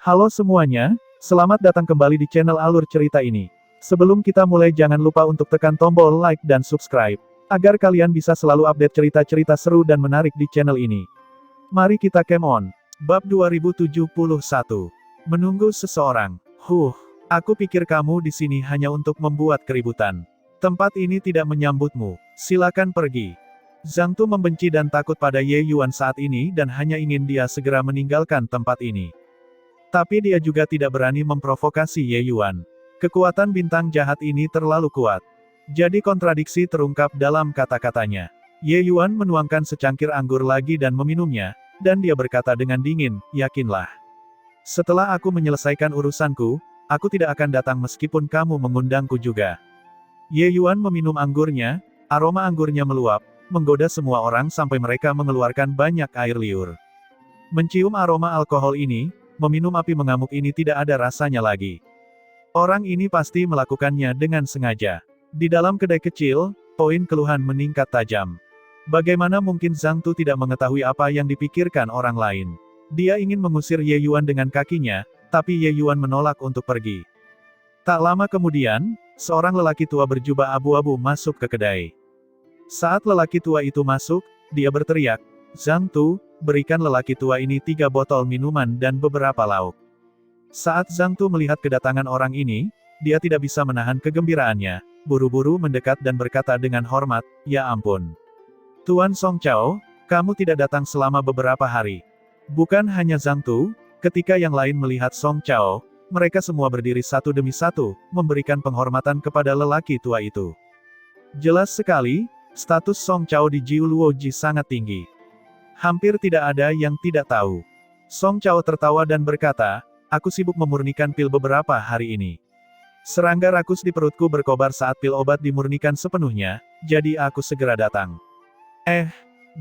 Halo semuanya, selamat datang kembali di channel Alur Cerita ini. Sebelum kita mulai jangan lupa untuk tekan tombol like dan subscribe, agar kalian bisa selalu update cerita-cerita seru dan menarik di channel ini. Mari kita game on. Bab 2071. Menunggu seseorang. Aku pikir kamu di sini hanya untuk membuat keributan. Tempat ini tidak menyambutmu. Silakan pergi. Zhang Tu membenci dan takut pada Ye Yuan saat ini dan hanya ingin dia segera meninggalkan tempat ini. Tapi dia juga tidak berani memprovokasi Ye Yuan. Kekuatan bintang jahat ini terlalu kuat. Jadi kontradiksi terungkap dalam kata-katanya. Ye Yuan menuangkan secangkir anggur lagi dan meminumnya, dan dia berkata dengan dingin, yakinlah. Setelah aku menyelesaikan urusanku, aku tidak akan datang meskipun kamu mengundangku juga. Ye Yuan meminum anggurnya, aroma anggurnya meluap, menggoda semua orang sampai mereka mengeluarkan banyak air liur. Mencium aroma alkohol ini, meminum api mengamuk ini tidak ada rasanya lagi. Orang ini pasti melakukannya dengan sengaja. Di dalam kedai kecil, poin keluhan meningkat tajam. Bagaimana mungkin Zhang Tu tidak mengetahui apa yang dipikirkan orang lain? Dia ingin mengusir Ye Yuan dengan kakinya, tapi Ye Yuan menolak untuk pergi. Tak lama kemudian, seorang lelaki tua berjubah abu-abu masuk ke kedai. Saat lelaki tua itu masuk, dia berteriak, Zhang Tu, berikan lelaki tua ini 3 botol minuman dan beberapa lauk. Saat Zhang Tu melihat kedatangan orang ini, dia tidak bisa menahan kegembiraannya, buru-buru mendekat dan berkata dengan hormat, ya ampun. Tuan Song Chao, kamu tidak datang selama beberapa hari. Bukan hanya Zhang Tu, ketika yang lain melihat Song Chao, mereka semua berdiri satu demi satu, memberikan penghormatan kepada lelaki tua itu. Jelas sekali, status Song Chao di Jiu Luoji sangat tinggi. Hampir tidak ada yang tidak tahu. Song Chao tertawa dan berkata, aku sibuk memurnikan pil beberapa hari ini. Serangga rakus di perutku berkobar saat pil obat dimurnikan sepenuhnya, jadi aku segera datang.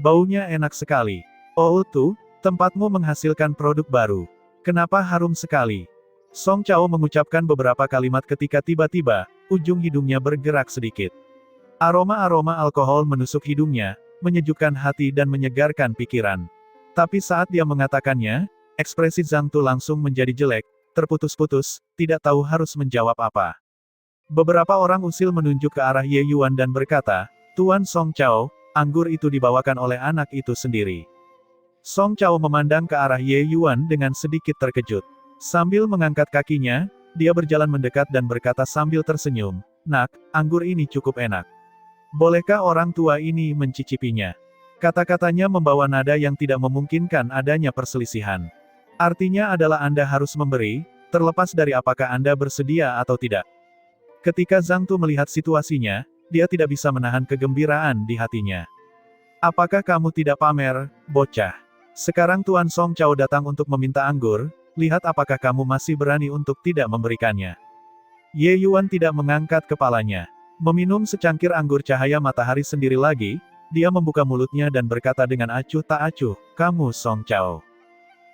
Baunya enak sekali. Oh tuh, tempatmu menghasilkan produk baru. Kenapa harum sekali? Song Chao mengucapkan beberapa kalimat ketika tiba-tiba, ujung hidungnya bergerak sedikit. Aroma-aroma alkohol menusuk hidungnya, menyejukkan hati dan menyegarkan pikiran. Tapi saat dia mengatakannya, ekspresi Zhang Tu langsung menjadi jelek, terputus-putus, tidak tahu harus menjawab apa. Beberapa orang usil menunjuk ke arah Ye Yuan dan berkata, Tuan Song Chao, anggur itu dibawakan oleh anak itu sendiri. Song Chao memandang ke arah Ye Yuan dengan sedikit terkejut. Sambil mengangkat kakinya, dia berjalan mendekat dan berkata sambil tersenyum, Nak, anggur ini cukup enak. Bolehkah orang tua ini mencicipinya? Kata-katanya membawa nada yang tidak memungkinkan adanya perselisihan. Artinya adalah Anda harus memberi, terlepas dari apakah Anda bersedia atau tidak. Ketika Zhang Tu melihat situasinya, dia tidak bisa menahan kegembiraan di hatinya. Apakah kamu tidak pamer, bocah? Sekarang Tuan Song Chao datang untuk meminta anggur, lihat apakah kamu masih berani untuk tidak memberikannya. Ye Yuan tidak mengangkat kepalanya. Meminum secangkir anggur cahaya matahari sendiri lagi, dia membuka mulutnya dan berkata dengan acuh tak acuh, kamu Song Chao.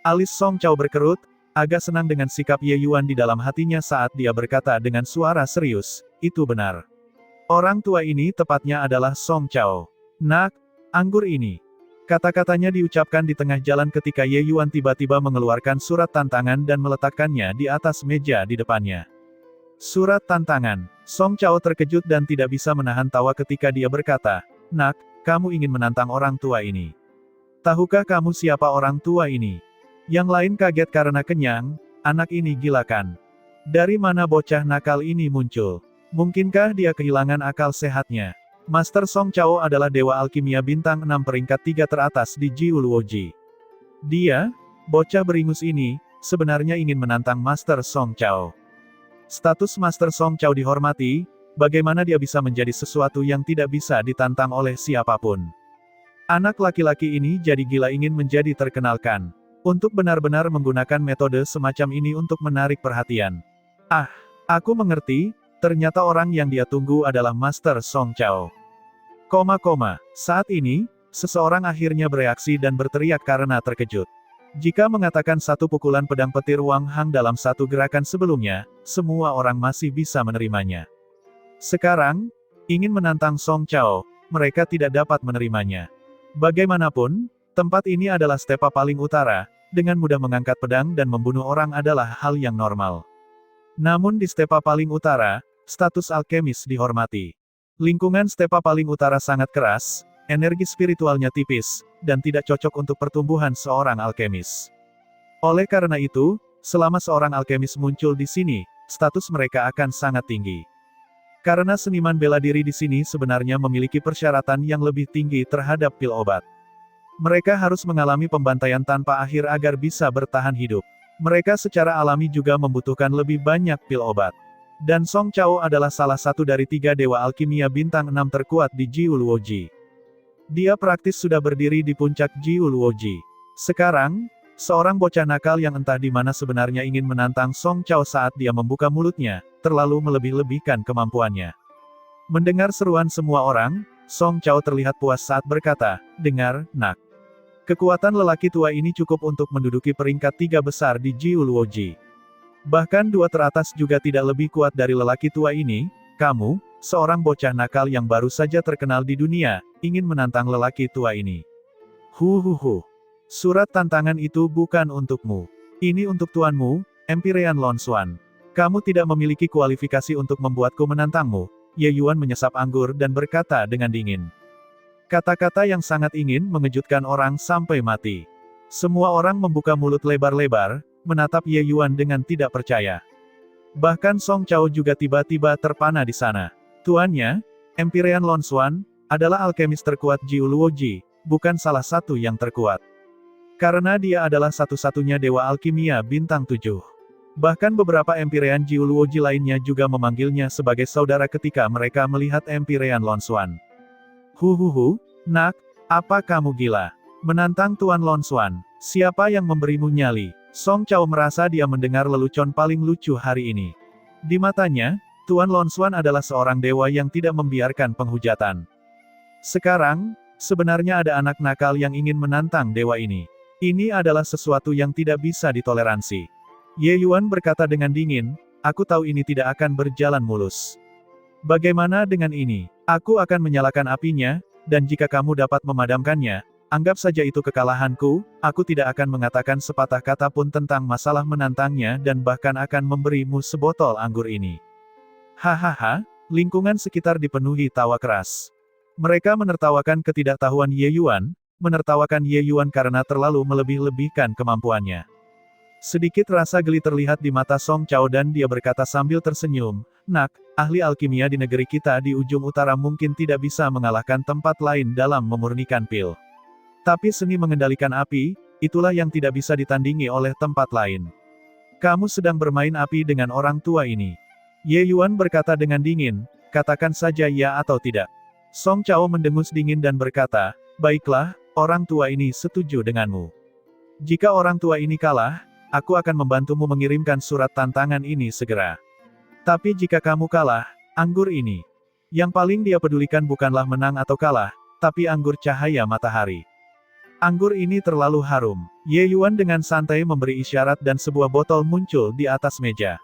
Alis Song Chao berkerut, agak senang dengan sikap Ye Yuan di dalam hatinya saat dia berkata dengan suara serius, itu benar. Orang tua ini tepatnya adalah Song Chao. Nak, anggur ini. Kata-katanya diucapkan di tengah jalan ketika Ye Yuan tiba-tiba mengeluarkan surat tantangan dan meletakkannya di atas meja di depannya. Surat tantangan. Song Chao terkejut dan tidak bisa menahan tawa ketika dia berkata, Nak, kamu ingin menantang orang tua ini. Tahukah kamu siapa orang tua ini? Yang lain kaget karena kenyang, anak ini gila kan? Dari mana bocah nakal ini muncul? Mungkinkah dia kehilangan akal sehatnya? Master Song Chao adalah dewa alkimia bintang 6 peringkat 3 teratas di Jiu Luoji. Dia, bocah beringus ini, sebenarnya ingin menantang Master Song Chao. Status Master Song Chao dihormati, bagaimana dia bisa menjadi sesuatu yang tidak bisa ditantang oleh siapapun. Anak laki-laki ini jadi gila ingin menjadi terkenalkan. Untuk benar-benar menggunakan metode semacam ini untuk menarik perhatian. Aku mengerti, ternyata orang yang dia tunggu adalah Master Song Chao. Saat ini, seseorang akhirnya bereaksi dan berteriak karena terkejut. Jika mengatakan satu pukulan pedang petir Wang Hang dalam satu gerakan sebelumnya, semua orang masih bisa menerimanya. Sekarang, ingin menantang Song Chao, mereka tidak dapat menerimanya. Bagaimanapun, tempat ini adalah stepa paling utara, dengan mudah mengangkat pedang dan membunuh orang adalah hal yang normal. Namun di stepa paling utara, status alkemis dihormati. Lingkungan stepa paling utara sangat keras, energi spiritualnya tipis, dan tidak cocok untuk pertumbuhan seorang alkemis. Oleh karena itu, selama seorang alkemis muncul di sini, status mereka akan sangat tinggi. Karena seniman bela diri di sini sebenarnya memiliki persyaratan yang lebih tinggi terhadap pil obat. Mereka harus mengalami pembantaian tanpa akhir agar bisa bertahan hidup. Mereka secara alami juga membutuhkan lebih banyak pil obat. Dan Song Chao adalah salah satu dari 3 dewa alkimia bintang 6 terkuat di Jiuluoji. Dia praktis sudah berdiri di puncak Jiuluoji. Sekarang, seorang bocah nakal yang entah di mana sebenarnya ingin menantang Song Chao saat dia membuka mulutnya, terlalu melebih-lebihkan kemampuannya. Mendengar seruan semua orang, Song Chao terlihat puas saat berkata, "Dengar, Nak. Kekuatan lelaki tua ini cukup untuk menduduki peringkat 3 besar di Jiuluoji. Bahkan 2 teratas juga tidak lebih kuat dari lelaki tua ini. Kamu, seorang bocah nakal yang baru saja terkenal di dunia, ingin menantang lelaki tua ini. Huhuhu. Surat tantangan itu bukan untukmu. Ini untuk tuanmu, Empyrean Lone Swan. Kamu tidak memiliki kualifikasi untuk membuatku menantangmu." Ye Yuan menyesap anggur dan berkata dengan dingin. Kata-kata yang sangat ingin mengejutkan orang sampai mati. Semua orang membuka mulut lebar-lebar, menatap Ye Yuan dengan tidak percaya. Bahkan Song Chao juga tiba-tiba terpana di sana. Tuannya, Empyrean Lone Swan, adalah alkemis terkuat Jiuluoji, bukan salah satu yang terkuat. Karena dia adalah satu-satunya dewa alkimia bintang 7. Bahkan beberapa Empyrean Jiuluoji lainnya juga memanggilnya sebagai saudara ketika mereka melihat Empyrean Lone Swan. Huhuhu, Nak, apa kamu gila? Menantang Tuan Lone Swan, siapa yang memberimu nyali? Song Chao merasa dia mendengar lelucon paling lucu hari ini. Di matanya, Tuan Lone Swan adalah seorang dewa yang tidak membiarkan penghujatan. Sekarang, sebenarnya ada anak nakal yang ingin menantang dewa ini. Ini adalah sesuatu yang tidak bisa ditoleransi. Ye Yuan berkata dengan dingin, "Aku tahu ini tidak akan berjalan mulus. Bagaimana dengan ini? Aku akan menyalakan apinya, dan jika kamu dapat memadamkannya, anggap saja itu kekalahanku. Aku tidak akan mengatakan sepatah kata pun tentang masalah menantangnya dan bahkan akan memberimu sebotol anggur ini." Hahaha, lingkungan sekitar dipenuhi tawa keras. Mereka menertawakan ketidaktahuan Ye Yuan, menertawakan Ye Yuan karena terlalu melebih-lebihkan kemampuannya. Sedikit rasa geli terlihat di mata Song Chao dan dia berkata sambil tersenyum, "Nak, ahli alkimia di negeri kita di ujung utara mungkin tidak bisa mengalahkan tempat lain dalam memurnikan pil. Tapi seni mengendalikan api, itulah yang tidak bisa ditandingi oleh tempat lain. Kamu sedang bermain api dengan orang tua ini." Ye Yuan berkata dengan dingin, "Katakan saja ya atau tidak." Song Chao mendengus dingin dan berkata, "Baiklah, orang tua ini setuju denganmu. Jika orang tua ini kalah, aku akan membantumu mengirimkan surat tantangan ini segera. Tapi jika kamu kalah, anggur ini. Yang paling dia pedulikan bukanlah menang atau kalah, tapi anggur cahaya matahari. Anggur ini terlalu harum." Ye Yuan dengan santai memberi isyarat dan sebuah botol muncul di atas meja.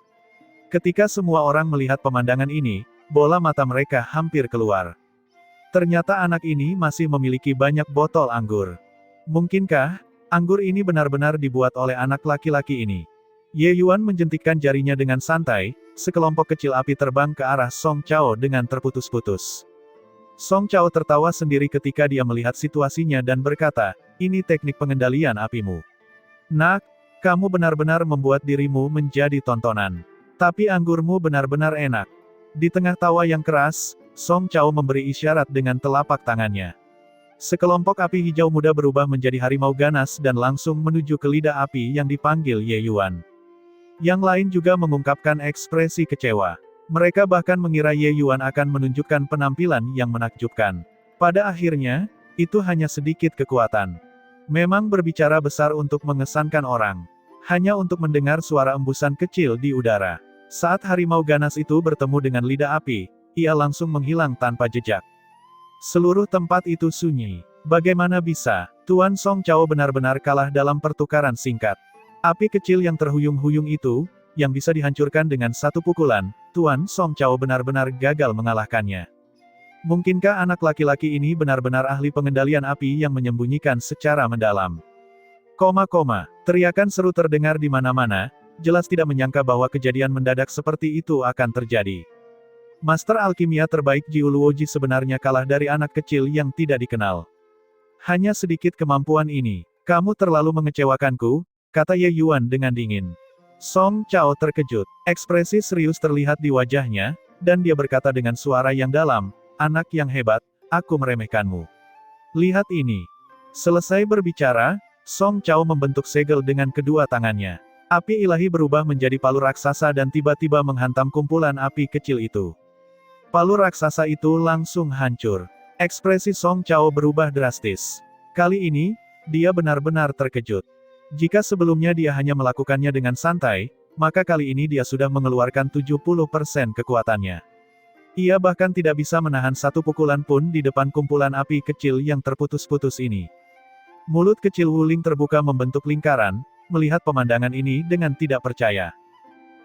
Ketika semua orang melihat pemandangan ini, bola mata mereka hampir keluar. Ternyata anak ini masih memiliki banyak botol anggur. Mungkinkah anggur ini benar-benar dibuat oleh anak laki-laki ini? Ye Yuan menjentikkan jarinya dengan santai, sekelompok kecil api terbang ke arah Song Chao dengan terputus-putus. Song Chao tertawa sendiri ketika dia melihat situasinya dan berkata, "Ini teknik pengendalian apimu. Nak, kamu benar-benar membuat dirimu menjadi tontonan. Tapi anggurmu benar-benar enak." Di tengah tawa yang keras, Song Chao memberi isyarat dengan telapak tangannya. Sekelompok api hijau muda berubah menjadi harimau ganas dan langsung menuju ke lidah api yang dipanggil Ye Yuan. Yang lain juga mengungkapkan ekspresi kecewa. Mereka bahkan mengira Ye Yuan akan menunjukkan penampilan yang menakjubkan. Pada akhirnya, itu hanya sedikit kekuatan. Memang berbicara besar untuk mengesankan orang. Hanya untuk mendengar suara embusan kecil di udara. Saat harimau ganas itu bertemu dengan lidah api, ia langsung menghilang tanpa jejak. Seluruh tempat itu sunyi. Bagaimana bisa, Tuan Song Chao benar-benar kalah dalam pertukaran singkat. Api kecil yang terhuyung-huyung itu, yang bisa dihancurkan dengan satu pukulan, Tuan Song Chao benar-benar gagal mengalahkannya. Mungkinkah anak laki-laki ini benar-benar ahli pengendalian api yang menyembunyikan secara mendalam? Teriakan seru terdengar di mana-mana, jelas tidak menyangka bahwa kejadian mendadak seperti itu akan terjadi. Master alkimia terbaik Jiu Luoji sebenarnya kalah dari anak kecil yang tidak dikenal. Hanya sedikit kemampuan ini. Kamu terlalu mengecewakanku, kata Ye Yuan dengan dingin. Song Chao terkejut. Ekspresi serius terlihat di wajahnya, dan dia berkata dengan suara yang dalam, anak yang hebat, aku meremehkanmu. Lihat ini. Selesai berbicara, Song Chao membentuk segel dengan kedua tangannya. Api ilahi berubah menjadi palu raksasa dan tiba-tiba menghantam kumpulan api kecil itu. Palu raksasa itu langsung hancur. Ekspresi Song Chao berubah drastis. Kali ini, dia benar-benar terkejut. Jika sebelumnya dia hanya melakukannya dengan santai, maka kali ini dia sudah mengeluarkan 70% kekuatannya. Ia bahkan tidak bisa menahan satu pukulan pun di depan kumpulan api kecil yang terputus-putus ini. Mulut kecil Wuling terbuka membentuk lingkaran, melihat pemandangan ini dengan tidak percaya.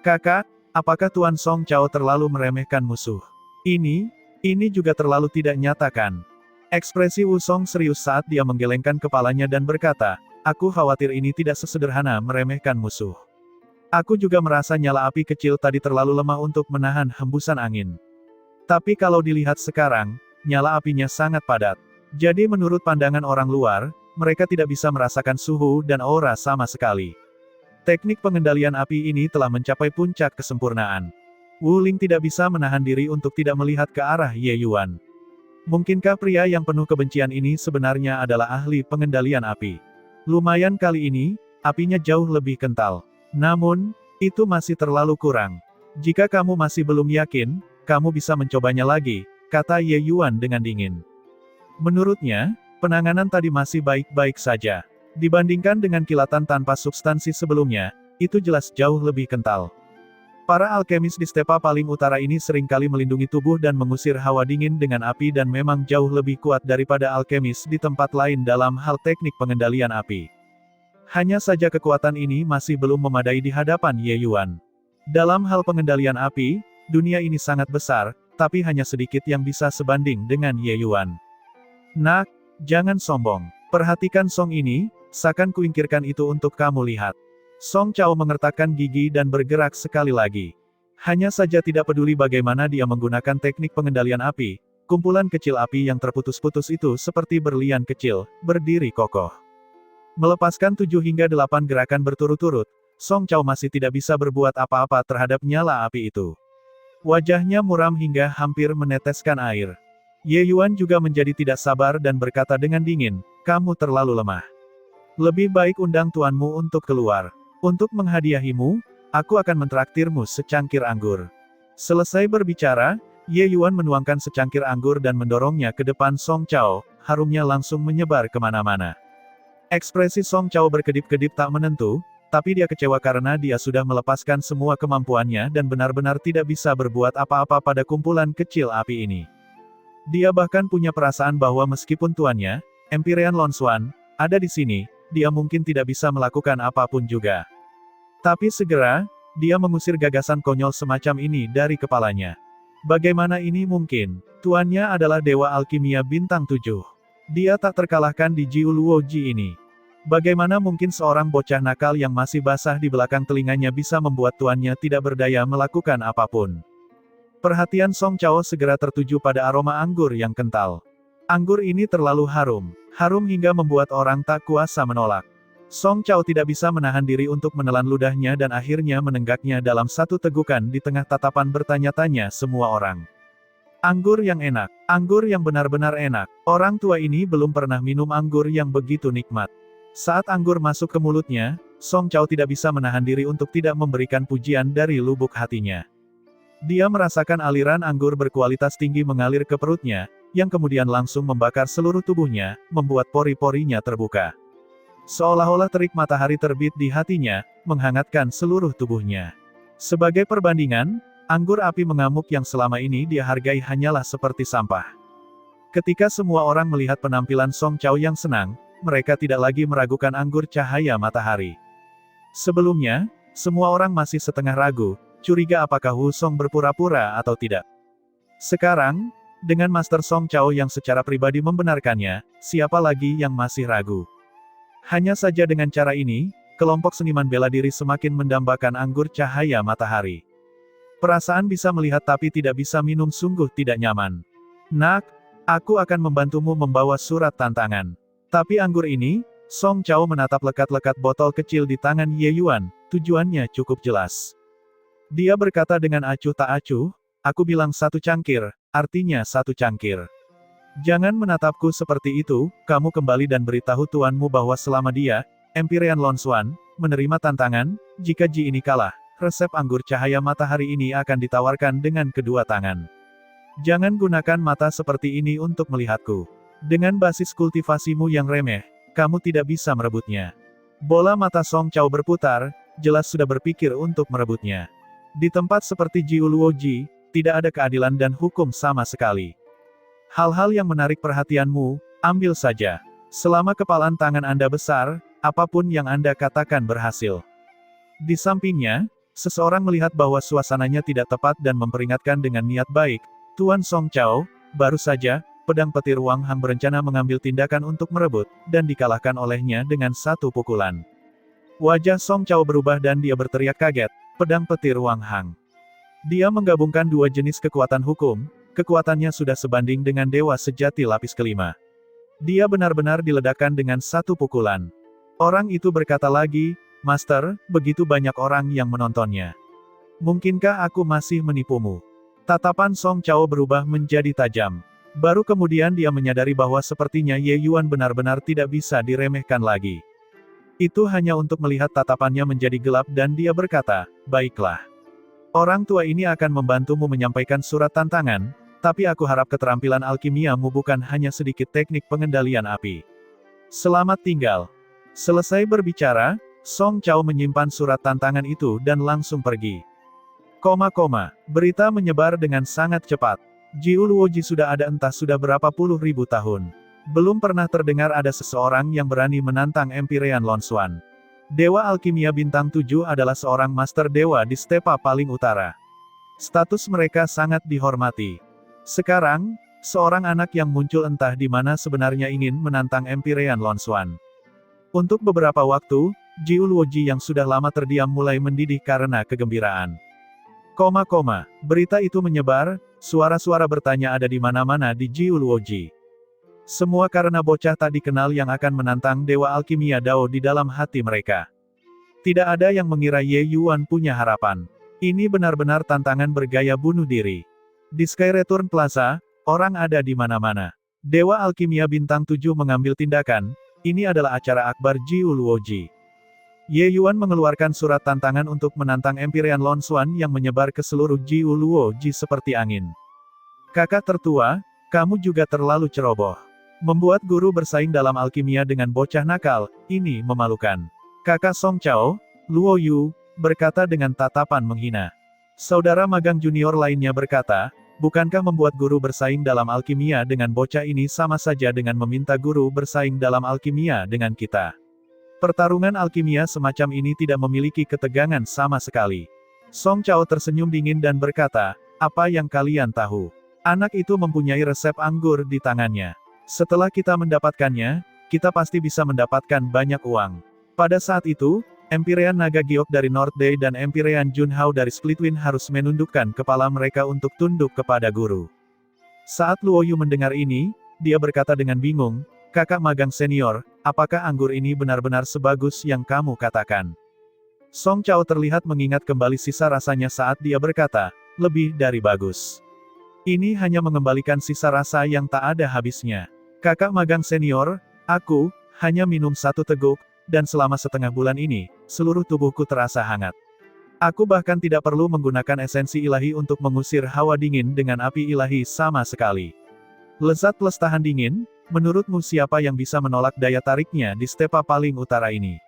Kakak, apakah Tuan Song Chao terlalu meremehkan musuh? Ini juga terlalu tidak nyata kan? Ekspresi Wu Song serius saat dia menggelengkan kepalanya dan berkata, aku khawatir ini tidak sesederhana meremehkan musuh. Aku juga merasa nyala api kecil tadi terlalu lemah untuk menahan hembusan angin. Tapi kalau dilihat sekarang, nyala apinya sangat padat. Jadi menurut pandangan orang luar, mereka tidak bisa merasakan suhu dan aura sama sekali. Teknik pengendalian api ini telah mencapai puncak kesempurnaan. Wuling tidak bisa menahan diri untuk tidak melihat ke arah Ye Yuan. Mungkinkah pria yang penuh kebencian ini sebenarnya adalah ahli pengendalian api? Lumayan kali ini, apinya jauh lebih kental. Namun, itu masih terlalu kurang. Jika kamu masih belum yakin, kamu bisa mencobanya lagi, kata Ye Yuan dengan dingin. Menurutnya, penanganan tadi masih baik-baik saja. Dibandingkan dengan kilatan tanpa substansi sebelumnya, itu jelas jauh lebih kental. Para alkemis di stepa paling utara ini seringkali melindungi tubuh dan mengusir hawa dingin dengan api dan memang jauh lebih kuat daripada alkemis di tempat lain dalam hal teknik pengendalian api. Hanya saja kekuatan ini masih belum memadai di hadapan Ye Yuan. Dalam hal pengendalian api, dunia ini sangat besar, tapi hanya sedikit yang bisa sebanding dengan Ye Yuan. Nak, jangan sombong. Perhatikan Song ini, seakan kuingkirkan itu untuk kamu lihat. Song Chao mengertakkan gigi dan bergerak sekali lagi. Hanya saja tidak peduli bagaimana dia menggunakan teknik pengendalian api, kumpulan kecil api yang terputus-putus itu seperti berlian kecil, berdiri kokoh. Melepaskan 7 hingga 8 gerakan berturut-turut, Song Chao masih tidak bisa berbuat apa-apa terhadap nyala api itu. Wajahnya muram hingga hampir meneteskan air. Ye Yuan juga menjadi tidak sabar dan berkata dengan dingin, kamu terlalu lemah. Lebih baik undang tuanmu untuk keluar. Untuk menghadiahimu, aku akan mentraktirmu secangkir anggur. Selesai berbicara, Ye Yuan menuangkan secangkir anggur dan mendorongnya ke depan Song Chao, harumnya langsung menyebar kemana-mana. Ekspresi Song Chao berkedip-kedip tak menentu, tapi dia kecewa karena dia sudah melepaskan semua kemampuannya dan benar-benar tidak bisa berbuat apa-apa pada kumpulan kecil api ini. Dia bahkan punya perasaan bahwa meskipun tuannya, Empyrean Lon Xuan, ada di sini, dia mungkin tidak bisa melakukan apapun juga. Tapi segera, dia mengusir gagasan konyol semacam ini dari kepalanya. Bagaimana ini mungkin? Tuannya adalah Dewa Alkimia Bintang 7. Dia tak terkalahkan di Jiu Luoji ini. Bagaimana mungkin seorang bocah nakal yang masih basah di belakang telinganya bisa membuat tuannya tidak berdaya melakukan apapun? Perhatian Song Chao segera tertuju pada aroma anggur yang kental. Anggur ini terlalu harum. Harum hingga membuat orang tak kuasa menolak. Song Chao tidak bisa menahan diri untuk menelan ludahnya dan akhirnya menenggaknya dalam satu tegukan di tengah tatapan bertanya-tanya semua orang. Anggur yang enak. Anggur yang benar-benar enak. Orang tua ini belum pernah minum anggur yang begitu nikmat. Saat anggur masuk ke mulutnya, Song Chao tidak bisa menahan diri untuk tidak memberikan pujian dari lubuk hatinya. Dia merasakan aliran anggur berkualitas tinggi mengalir ke perutnya, yang kemudian langsung membakar seluruh tubuhnya, membuat pori-porinya terbuka. Seolah-olah terik matahari terbit di hatinya, menghangatkan seluruh tubuhnya. Sebagai perbandingan, anggur api mengamuk yang selama ini dia hargai hanyalah seperti sampah. Ketika semua orang melihat penampilan Song Chao yang senang, mereka tidak lagi meragukan anggur cahaya matahari. Sebelumnya, semua orang masih setengah ragu, curiga apakah Wu Song berpura-pura atau tidak. Sekarang, dengan Master Song Chao yang secara pribadi membenarkannya, siapa lagi yang masih ragu? Hanya saja dengan cara ini, kelompok seniman bela diri semakin mendambakan anggur cahaya matahari. Perasaan bisa melihat tapi tidak bisa minum sungguh tidak nyaman. Nak, aku akan membantumu membawa surat tantangan. Tapi anggur ini, Song Chao menatap lekat-lekat botol kecil di tangan Ye Yuan, tujuannya cukup jelas. Dia berkata dengan acuh tak acuh, aku bilang 1 cangkir, artinya 1 cangkir. Jangan menatapku seperti itu, kamu kembali dan beritahu tuanmu bahwa selama dia, Empyrean Lone Swan, menerima tantangan, jika Ji ini kalah, resep anggur cahaya matahari ini akan ditawarkan dengan kedua tangan. Jangan gunakan mata seperti ini untuk melihatku. Dengan basis kultivasimu yang remeh, kamu tidak bisa merebutnya. Bola mata Song Chao berputar, jelas sudah berpikir untuk merebutnya. Di tempat seperti Ji Uluoji, tidak ada keadilan dan hukum sama sekali. Hal-hal yang menarik perhatianmu, ambil saja. Selama kepalan tangan Anda besar, apapun yang Anda katakan berhasil. Di sampingnya, seseorang melihat bahwa suasananya tidak tepat dan memperingatkan dengan niat baik, Tuan Song Chao, baru saja, pedang petir Wang Hang berencana mengambil tindakan untuk merebut, dan dikalahkan olehnya dengan 1 pukulan. Wajah Song Chao berubah dan dia berteriak kaget, pedang petir Wang Hang. Dia menggabungkan 2 jenis kekuatan hukum, kekuatannya sudah sebanding dengan dewa sejati lapis kelima. Dia benar-benar diledakkan dengan 1 pukulan. Orang itu berkata lagi, Master, begitu banyak orang yang menontonnya. Mungkinkah aku masih menipumu? Tatapan Song Chao berubah menjadi tajam. Baru kemudian dia menyadari bahwa sepertinya Ye Yuan benar-benar tidak bisa diremehkan lagi. Itu hanya untuk melihat tatapannya menjadi gelap dan dia berkata, baiklah. Orang tua ini akan membantumu menyampaikan surat tantangan, tapi aku harap keterampilan alkimiamu bukan hanya sedikit teknik pengendalian api. Selamat tinggal. Selesai berbicara, Song Chao menyimpan surat tantangan itu dan langsung pergi. Berita menyebar dengan sangat cepat. Ji Uluoji sudah ada entah sudah berapa puluh ribu tahun. Belum pernah terdengar ada seseorang yang berani menantang Empyrean Lone Swan. Dewa Alkimia Bintang 7 adalah seorang master dewa di stepa paling utara. Status mereka sangat dihormati. Sekarang, seorang anak yang muncul entah di mana sebenarnya ingin menantang Empyrean Lone Swan. Untuk beberapa waktu, Ji Uluoji yang sudah lama terdiam mulai mendidih karena kegembiraan. Berita itu menyebar, suara-suara bertanya ada di mana-mana di Ji Uluoji. Semua karena bocah tak dikenal yang akan menantang Dewa Alkimia Dao di dalam hati mereka. Tidak ada yang mengira Ye Yuan punya harapan. Ini benar-benar tantangan bergaya bunuh diri. Di Sky Return Plaza, orang ada di mana-mana. Dewa Alkimia Bintang 7 mengambil tindakan, ini adalah acara akbar Ji Uluoji. Ye Yuan mengeluarkan surat tantangan untuk menantang Empyrean Lone Swan yang menyebar ke seluruh Ji Uluoji seperti angin. Kakak tertua, kamu juga terlalu ceroboh. Membuat guru bersaing dalam alkimia dengan bocah nakal, ini memalukan. Kakak Song Chao, Luo Yu, berkata dengan tatapan menghina. Saudara magang junior lainnya berkata, bukankah membuat guru bersaing dalam alkimia dengan bocah ini sama saja dengan meminta guru bersaing dalam alkimia dengan kita? Pertarungan alkimia semacam ini tidak memiliki ketegangan sama sekali. Song Chao tersenyum dingin dan berkata, apa yang kalian tahu? Anak itu mempunyai resep anggur di tangannya. Setelah kita mendapatkannya, kita pasti bisa mendapatkan banyak uang. Pada saat itu, Empyrean Naga Giok dari North Day dan Empyrean Junhao dari Splitwind harus menundukkan kepala mereka untuk tunduk kepada guru. Saat Luo Yu mendengar ini, dia berkata dengan bingung, Kakak magang senior, apakah anggur ini benar-benar sebagus yang kamu katakan? Song Chao terlihat mengingat kembali sisa rasanya saat dia berkata, lebih dari bagus. Ini hanya mengembalikan sisa rasa yang tak ada habisnya. Kakak magang senior, aku, hanya minum 1 teguk, dan selama setengah bulan ini, seluruh tubuhku terasa hangat. Aku bahkan tidak perlu menggunakan esensi ilahi untuk mengusir hawa dingin dengan api ilahi sama sekali. Lezat plus tahan dingin, menurutmu siapa yang bisa menolak daya tariknya di stepa paling utara ini?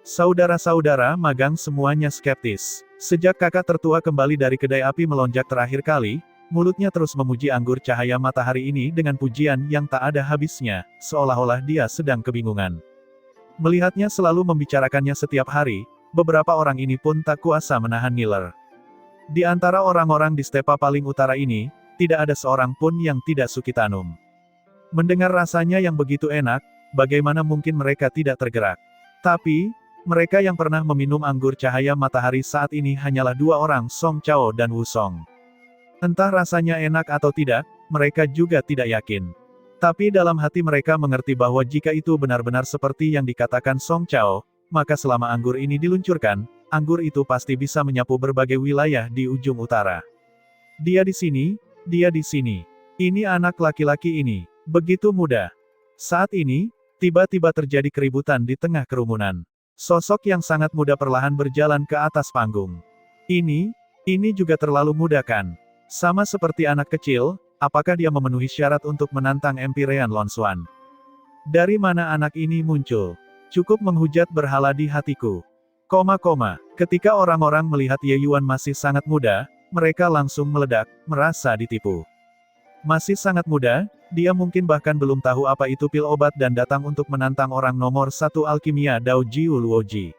Saudara-saudara magang semuanya skeptis. Sejak kakak tertua kembali dari kedai api melonjak terakhir kali, mulutnya terus memuji anggur cahaya matahari ini dengan pujian yang tak ada habisnya, seolah-olah dia sedang kebingungan. Melihatnya selalu membicarakannya setiap hari, beberapa orang ini pun tak kuasa menahan ngiler. Di antara orang-orang di stepa paling utara ini, tidak ada seorang pun yang tidak suki tanum. Mendengar rasanya yang begitu enak, bagaimana mungkin mereka tidak tergerak? Tapi, mereka yang pernah meminum anggur cahaya matahari saat ini hanyalah dua orang, Song Chao dan Wu Song. Entah rasanya enak atau tidak, mereka juga tidak yakin. Tapi dalam hati mereka mengerti bahwa jika itu benar-benar seperti yang dikatakan Song Chao, maka selama anggur ini diluncurkan, anggur itu pasti bisa menyapu berbagai wilayah di ujung utara. Dia di sini, dia di sini. Ini anak laki-laki ini, begitu muda. Saat ini, tiba-tiba terjadi keributan di tengah kerumunan. Sosok yang sangat muda perlahan berjalan ke atas panggung. Ini juga terlalu muda kan? Sama seperti anak kecil, apakah dia memenuhi syarat untuk menantang Empyrean Lone Swan? Dari mana anak ini muncul? Cukup menghujat berhala di hatiku. Ketika orang-orang melihat Ye Yuan masih sangat muda, mereka langsung meledak, merasa ditipu. Masih sangat muda, dia mungkin bahkan belum tahu apa itu pil obat dan datang untuk menantang orang nomor satu alkimia Dao Jiu Luoji.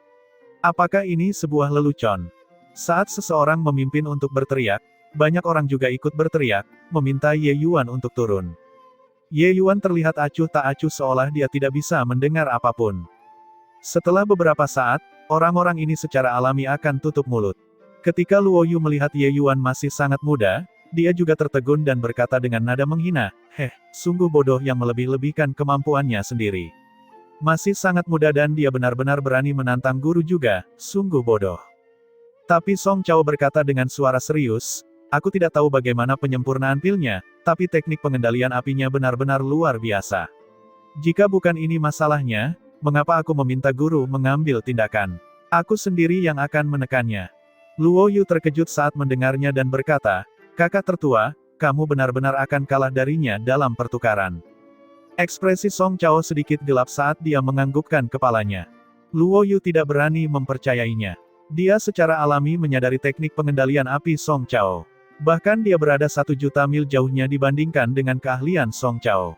Apakah ini sebuah lelucon? Saat seseorang memimpin untuk berteriak, banyak orang juga ikut berteriak, meminta Ye Yuan untuk turun. Ye Yuan terlihat acuh tak acuh seolah dia tidak bisa mendengar apapun. Setelah beberapa saat, orang-orang ini secara alami akan tutup mulut. Ketika Luo Yu melihat Ye Yuan masih sangat muda, dia juga tertegun dan berkata dengan nada menghina, sungguh bodoh yang melebih-lebihkan kemampuannya sendiri. Masih sangat muda dan dia benar-benar berani menantang guru juga, sungguh bodoh. Tapi Song Chao berkata dengan suara serius, aku tidak tahu bagaimana penyempurnaan pilnya, tapi teknik pengendalian apinya benar-benar luar biasa. Jika bukan ini masalahnya, mengapa aku meminta guru mengambil tindakan? Aku sendiri yang akan menekannya. Luo Yu terkejut saat mendengarnya dan berkata, kakak tertua, kamu benar-benar akan kalah darinya dalam pertukaran. Ekspresi Song Chao sedikit gelap saat dia menganggukkan kepalanya. Luo Yu tidak berani mempercayainya. Dia secara alami menyadari teknik pengendalian api Song Chao. Bahkan dia berada 1 juta mil jauhnya dibandingkan dengan keahlian Song Chao.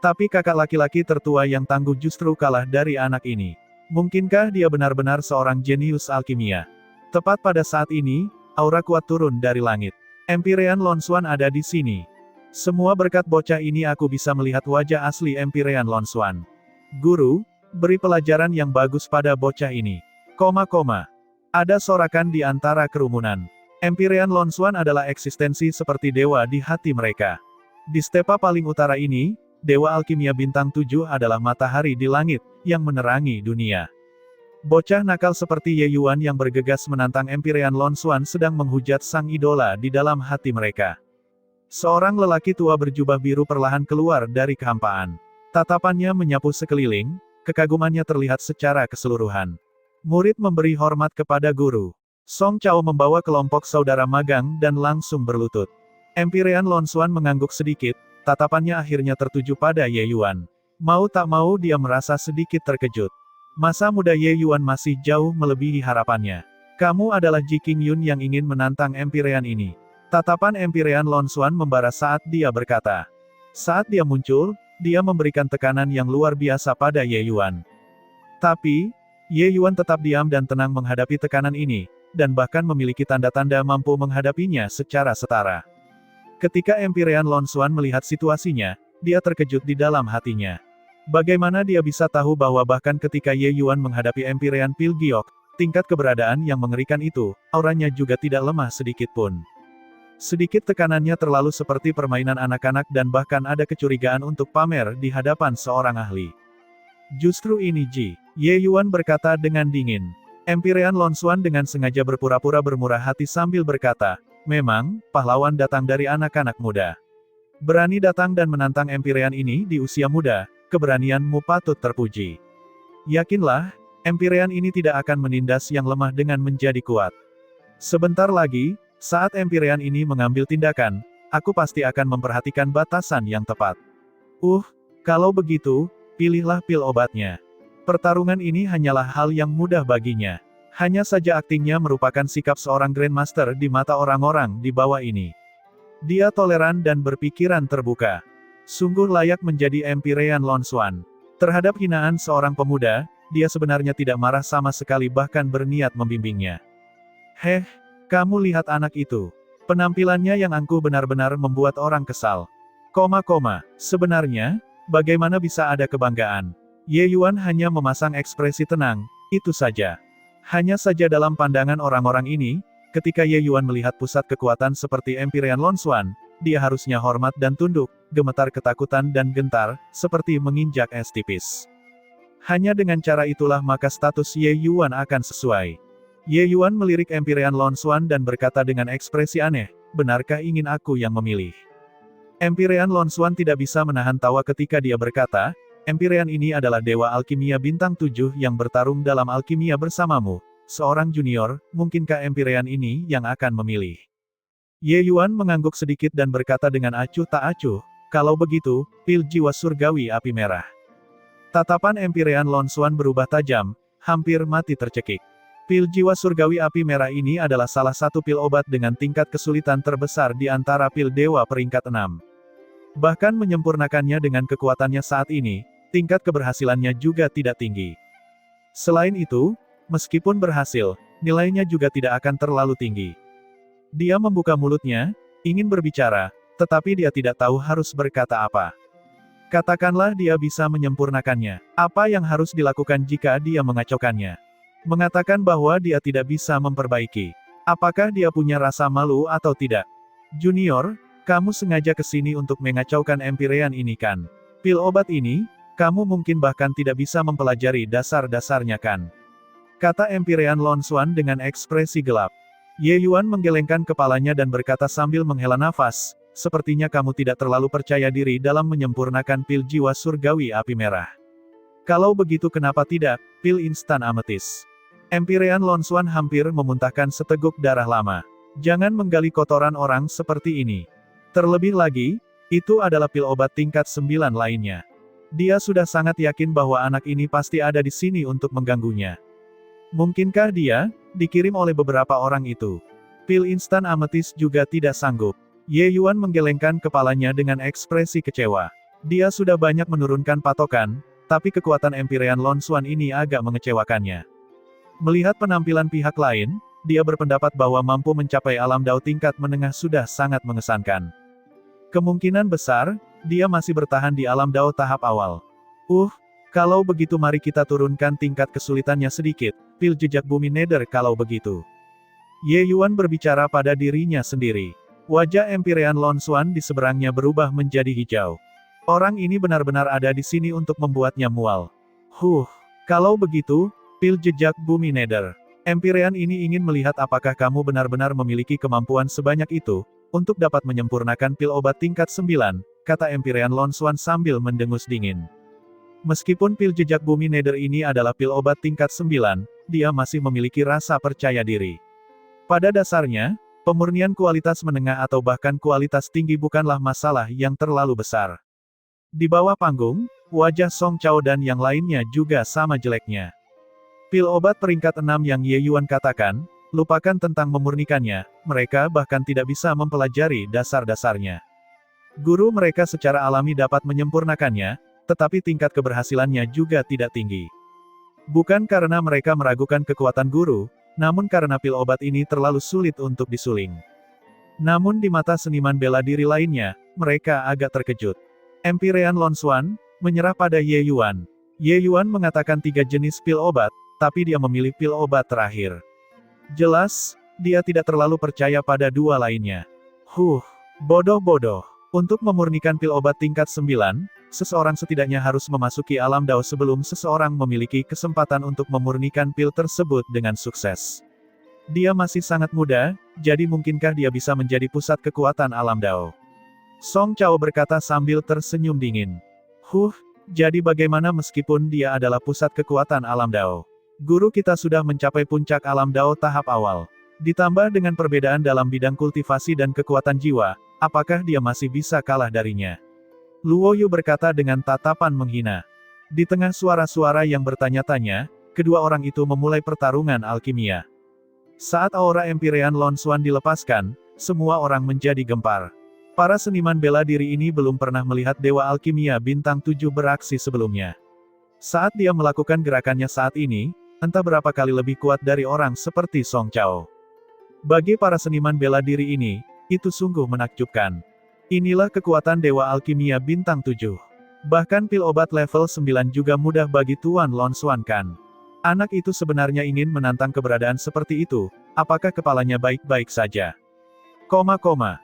Tapi kakak laki-laki tertua yang tangguh justru kalah dari anak ini. Mungkinkah dia benar-benar seorang jenius alkimia? Tepat pada saat ini, aura kuat turun dari langit. Empyrean Lone Swan ada di sini. Semua berkat bocah ini aku bisa melihat wajah asli Empyrean Lone Swan. Guru, beri pelajaran yang bagus pada bocah ini. Ada sorakan di antara kerumunan. Empyrean Lone Swan adalah eksistensi seperti dewa di hati mereka. Di stepa paling utara ini, Dewa Alkimia Bintang 7 adalah matahari di langit, yang menerangi dunia. Bocah nakal seperti Ye Yuan yang bergegas menantang Empyrean Lone Swan sedang menghujat sang idola di dalam hati mereka. Seorang lelaki tua berjubah biru perlahan keluar dari kehampaan. Tatapannya menyapu sekeliling, kekagumannya terlihat secara keseluruhan. Murid memberi hormat kepada guru. Song Chao membawa kelompok saudara magang dan langsung berlutut. Empyrean Lone Swan mengangguk sedikit, tatapannya akhirnya tertuju pada Ye Yuan. Mau tak mau dia merasa sedikit terkejut. Masa muda Ye Yuan masih jauh melebihi harapannya. Kamu adalah Ji Qingyun yang ingin menantang Empyrean ini. Tatapan Empyrean Lone Swan membara saat dia berkata. Saat dia muncul, dia memberikan tekanan yang luar biasa pada Ye Yuan. Tapi, Ye Yuan tetap diam dan tenang menghadapi tekanan ini, dan bahkan memiliki tanda-tanda mampu menghadapinya secara setara. Ketika Empyrean Lone Swan melihat situasinya, dia terkejut di dalam hatinya. Bagaimana dia bisa tahu bahwa bahkan ketika Ye Yuan menghadapi Empyrean Pilgiok, tingkat keberadaan yang mengerikan itu, auranya juga tidak lemah sedikit pun. Sedikit tekanannya terlalu seperti permainan anak-anak dan bahkan ada kecurigaan untuk pamer di hadapan seorang ahli. Justru ini Ji, Ye Yuan berkata dengan dingin. Empyrean Lone Swan dengan sengaja berpura-pura bermurah hati sambil berkata, memang, pahlawan datang dari anak-anak muda. Berani datang dan menantang Empyrean ini di usia muda, keberanianmu patut terpuji. Yakinlah, Empyrean ini tidak akan menindas yang lemah dengan menjadi kuat. Sebentar lagi, saat Empyrean ini mengambil tindakan, aku pasti akan memperhatikan batasan yang tepat. Kalau begitu, pilihlah pil obatnya. Pertarungan ini hanyalah hal yang mudah baginya. Hanya saja aktingnya merupakan sikap seorang Grandmaster di mata orang-orang di bawah ini. Dia toleran dan berpikiran terbuka. Sungguh layak menjadi Empyrean Lone Swan. Terhadap hinaan seorang pemuda, dia sebenarnya tidak marah sama sekali bahkan berniat membimbingnya. Kamu lihat anak itu. Penampilannya yang angkuh benar-benar membuat orang kesal. Sebenarnya, Bagaimana bisa ada kebanggaan? Ye Yuan hanya memasang ekspresi tenang, itu saja. Hanya saja dalam pandangan orang-orang ini, ketika Ye Yuan melihat pusat kekuatan seperti Empyrean Lonshuan, dia harusnya hormat dan tunduk, gemetar ketakutan dan gentar, seperti menginjak es tipis. Hanya dengan cara itulah maka status Ye Yuan akan sesuai. Ye Yuan melirik Empyrean Lonshuan dan berkata dengan ekspresi aneh, benarkah ingin aku yang memilih? Empyrean Lonshuan tidak bisa menahan tawa ketika dia berkata, Empyrean ini adalah dewa alkimia bintang 7 yang bertarung dalam alkimia bersamamu. Seorang junior, mungkinkah Empyrean ini yang akan memilih? Ye Yuan mengangguk sedikit dan berkata dengan acuh tak acuh, kalau begitu, pil jiwa surgawi api merah. Tatapan Empyrean Lonshuan berubah tajam, hampir mati tercekik. Pil jiwa surgawi api merah ini adalah salah satu pil obat dengan tingkat kesulitan terbesar di antara pil dewa peringkat 6. Bahkan menyempurnakannya dengan kekuatannya saat ini, tingkat keberhasilannya juga tidak tinggi. Selain itu, meskipun berhasil, nilainya juga tidak akan terlalu tinggi. Dia membuka mulutnya, ingin berbicara, tetapi dia tidak tahu harus berkata apa. Katakanlah dia bisa menyempurnakannya. Apa yang harus dilakukan jika dia mengacaukannya? Mengatakan bahwa dia tidak bisa memperbaiki. Apakah dia punya rasa malu atau tidak? Junior, kamu sengaja ke sini untuk mengacaukan Empyrean ini kan? Pil obat ini, kamu mungkin bahkan tidak bisa mempelajari dasar-dasarnya kan? Kata Empyrean Lonshuan dengan ekspresi gelap. Ye Yuan menggelengkan kepalanya dan berkata sambil menghela nafas, sepertinya kamu tidak terlalu percaya diri dalam menyempurnakan pil jiwa surgawi api merah. Kalau begitu kenapa tidak, pil instan ametis? Empyrean Lonshuan hampir memuntahkan seteguk darah lama. Jangan menggali kotoran orang seperti ini. Terlebih lagi, itu adalah pil obat tingkat 9 lainnya. Dia sudah sangat yakin bahwa anak ini pasti ada di sini untuk mengganggunya. Mungkinkah dia dikirim oleh beberapa orang itu? Pil instan ametis juga tidak sanggup. Ye Yuan menggelengkan kepalanya dengan ekspresi kecewa. Dia sudah banyak menurunkan patokan, tapi kekuatan Empyrean Lonshuan ini agak mengecewakannya. Melihat penampilan pihak lain, dia berpendapat bahwa mampu mencapai alam dao tingkat menengah sudah sangat mengesankan. Kemungkinan besar, dia masih bertahan di alam dao tahap awal. Kalau begitu mari kita turunkan tingkat kesulitannya sedikit, pil jejak bumi Nether kalau begitu. Ye Yuan berbicara pada dirinya sendiri. Wajah Empyrean Lonshuan di seberangnya berubah menjadi hijau. Orang ini benar-benar ada di sini untuk membuatnya mual. Kalau begitu, pil jejak bumi Nether. Empyrean ini ingin melihat apakah kamu benar-benar memiliki kemampuan sebanyak itu, untuk dapat menyempurnakan pil obat tingkat 9, kata Empyrean Lonshuan sambil mendengus dingin. Meskipun pil jejak bumi Nether ini adalah pil obat tingkat 9, dia masih memiliki rasa percaya diri. Pada dasarnya, pemurnian kualitas menengah atau bahkan kualitas tinggi bukanlah masalah yang terlalu besar. Di bawah panggung, wajah Song Chao dan yang lainnya juga sama jeleknya. Pil obat peringkat 6 yang Ye Yuan katakan, lupakan tentang memurnikannya, mereka bahkan tidak bisa mempelajari dasar-dasarnya. Guru mereka secara alami dapat menyempurnakannya, tetapi tingkat keberhasilannya juga tidak tinggi. Bukan karena mereka meragukan kekuatan guru, namun karena pil obat ini terlalu sulit untuk disuling. Namun di mata seniman bela diri lainnya, mereka agak terkejut. Empyrean Lonshuan menyerah pada Ye Yuan. Ye Yuan mengatakan 3 jenis pil obat, tapi dia memilih pil obat terakhir. Jelas, dia tidak terlalu percaya pada 2 lainnya. Bodoh-bodoh. Untuk memurnikan pil obat tingkat 9, seseorang setidaknya harus memasuki alam dao sebelum seseorang memiliki kesempatan untuk memurnikan pil tersebut dengan sukses. Dia masih sangat muda, jadi mungkinkah dia bisa menjadi pusat kekuatan alam dao? Song Chao berkata sambil tersenyum dingin. Jadi bagaimana meskipun dia adalah pusat kekuatan alam dao? Guru kita sudah mencapai puncak alam dao tahap awal. Ditambah dengan perbedaan dalam bidang kultivasi dan kekuatan jiwa, apakah dia masih bisa kalah darinya? Luo Yu berkata dengan tatapan menghina. Di tengah suara-suara yang bertanya-tanya, kedua orang itu memulai pertarungan alkimia. Saat aura Empyrean Lonshuan dilepaskan, semua orang menjadi gempar. Para seniman bela diri ini belum pernah melihat dewa alkimia bintang 7 beraksi sebelumnya. Saat dia melakukan gerakannya saat ini, entah berapa kali lebih kuat dari orang seperti Song Chao. Bagi para seniman bela diri ini, itu sungguh menakjubkan. Inilah kekuatan dewa alkimia bintang 7. Bahkan pil obat level 9 juga mudah bagi Tuan Lon Xuan kan? Anak itu sebenarnya ingin menantang keberadaan seperti itu, apakah kepalanya baik-baik saja?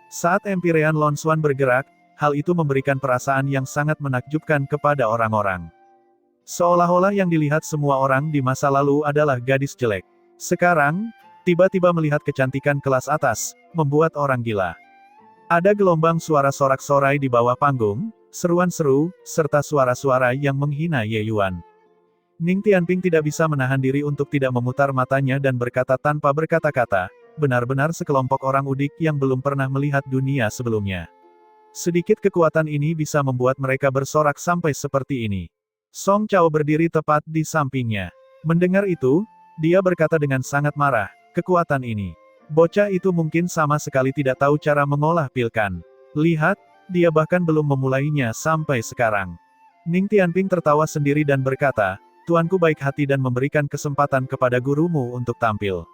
Saat Empyrean Lon Xuan bergerak, hal itu memberikan perasaan yang sangat menakjubkan kepada orang-orang. Seolah-olah yang dilihat semua orang di masa lalu adalah gadis jelek. Sekarang, tiba-tiba melihat kecantikan kelas atas, membuat orang gila. Ada gelombang suara sorak-sorai di bawah panggung, seruan seru, serta suara-suara yang menghina Ye Yuan. Ning Tianping tidak bisa menahan diri untuk tidak memutar matanya dan berkata tanpa berkata-kata, benar-benar sekelompok orang udik yang belum pernah melihat dunia sebelumnya. Sedikit kekuatan ini bisa membuat mereka bersorak sampai seperti ini. Song Chao berdiri tepat di sampingnya. Mendengar itu, dia berkata dengan sangat marah, kekuatan ini. Bocah itu mungkin sama sekali tidak tahu cara mengolah pil kan. Lihat, dia bahkan belum memulainya sampai sekarang. Ning Tianping tertawa sendiri dan berkata, tuanku baik hati dan memberikan kesempatan kepada gurumu untuk tampil.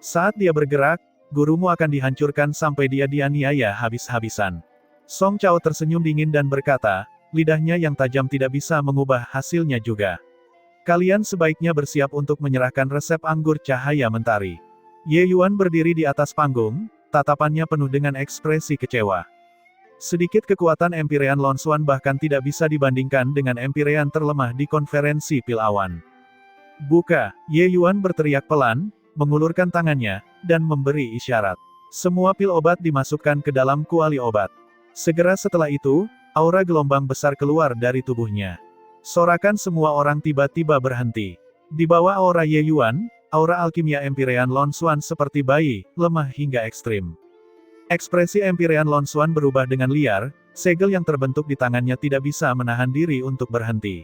Saat dia bergerak, gurumu akan dihancurkan sampai dia dianiaya habis-habisan. Song Chao tersenyum dingin dan berkata, lidahnya yang tajam tidak bisa mengubah hasilnya juga. Kalian sebaiknya bersiap untuk menyerahkan resep anggur cahaya mentari. Ye Yuan berdiri di atas panggung, tatapannya penuh dengan ekspresi kecewa. Sedikit kekuatan Empyrean Lon Xuan bahkan tidak bisa dibandingkan dengan Empyrean terlemah di konferensi pil awan. Buka, Ye Yuan berteriak pelan, mengulurkan tangannya, dan memberi isyarat. Semua pil obat dimasukkan ke dalam kuali obat. Segera setelah itu, aura gelombang besar keluar dari tubuhnya. Sorakan semua orang tiba-tiba berhenti. Di bawah aura Ye Yuan, aura alkimia Empyrean Lon Xuan seperti bayi, lemah hingga ekstrim. Ekspresi Empyrean Lon Xuan berubah dengan liar, segel yang terbentuk di tangannya tidak bisa menahan diri untuk berhenti.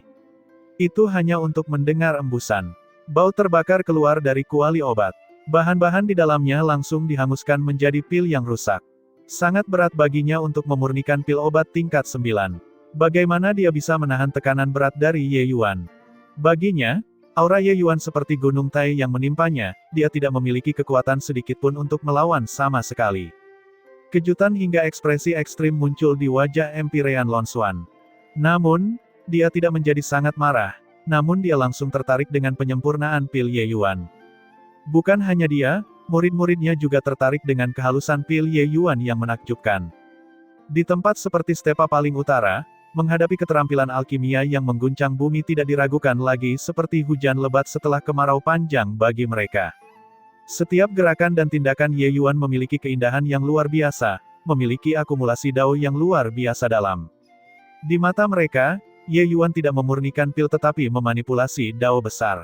Itu hanya untuk mendengar embusan. Bau terbakar keluar dari kuali obat. Bahan-bahan di dalamnya langsung dihanguskan menjadi pil yang rusak. Sangat berat baginya untuk memurnikan pil obat tingkat 9. Bagaimana dia bisa menahan tekanan berat dari Ye Yuan? Baginya, aura Ye Yuan seperti gunung Tai yang menimpanya, dia tidak memiliki kekuatan sedikitpun untuk melawan sama sekali. Kejutan hingga ekspresi ekstrim muncul di wajah Empyrean Lon Xuan. Namun, dia tidak menjadi sangat marah, namun dia langsung tertarik dengan penyempurnaan pil Ye Yuan. Bukan hanya dia, murid-muridnya juga tertarik dengan kehalusan pil Ye Yuan yang menakjubkan. Di tempat seperti stepa paling utara, menghadapi keterampilan alkimia yang mengguncang bumi tidak diragukan lagi seperti hujan lebat setelah kemarau panjang bagi mereka. Setiap gerakan dan tindakan Ye Yuan memiliki keindahan yang luar biasa, memiliki akumulasi dao yang luar biasa dalam. Di mata mereka, Ye Yuan tidak memurnikan pil tetapi memanipulasi dao besar.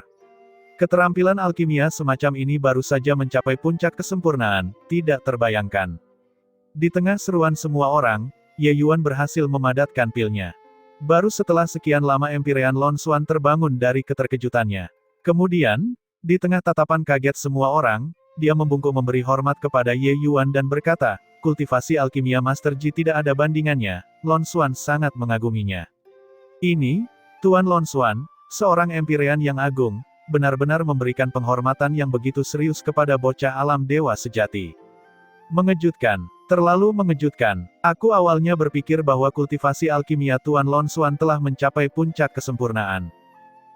Keterampilan alkimia semacam ini baru saja mencapai puncak kesempurnaan, tidak terbayangkan. Di tengah seruan semua orang, Ye Yuan berhasil memadatkan pilnya. Baru setelah sekian lama Empyrean Lon Xuan terbangun dari keterkejutannya. Kemudian, di tengah tatapan kaget semua orang, dia membungkuk memberi hormat kepada Ye Yuan dan berkata, kultivasi alkimia Master Ji tidak ada bandingannya, Lon Xuan sangat mengaguminya. Ini, Tuan Lon Xuan, seorang Empyrean yang agung, benar-benar memberikan penghormatan yang begitu serius kepada bocah alam dewa sejati. Mengejutkan, terlalu mengejutkan. Aku awalnya berpikir bahwa kultivasi alkimia Tuan Lon Xuan telah mencapai puncak kesempurnaan.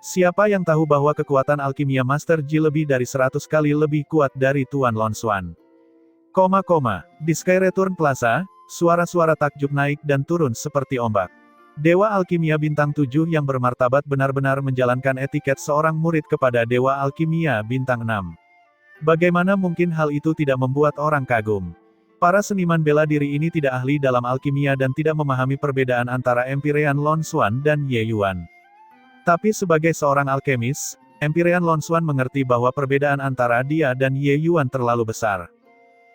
Siapa yang tahu bahwa kekuatan alkimia Master Ji lebih dari 100 kali lebih kuat dari Tuan Lon Xuan. Di Sky Return Plaza, suara-suara takjub naik dan turun seperti ombak. Dewa Alkimia Bintang 7 yang bermartabat benar-benar menjalankan etiket seorang murid kepada Dewa Alkimia Bintang 6. Bagaimana mungkin hal itu tidak membuat orang kagum? Para seniman bela diri ini tidak ahli dalam alkimia dan tidak memahami perbedaan antara Empyrean Lon Xuan dan Ye Yuan. Tapi sebagai seorang alkemis, Empyrean Lon Xuan mengerti bahwa perbedaan antara dia dan Ye Yuan terlalu besar.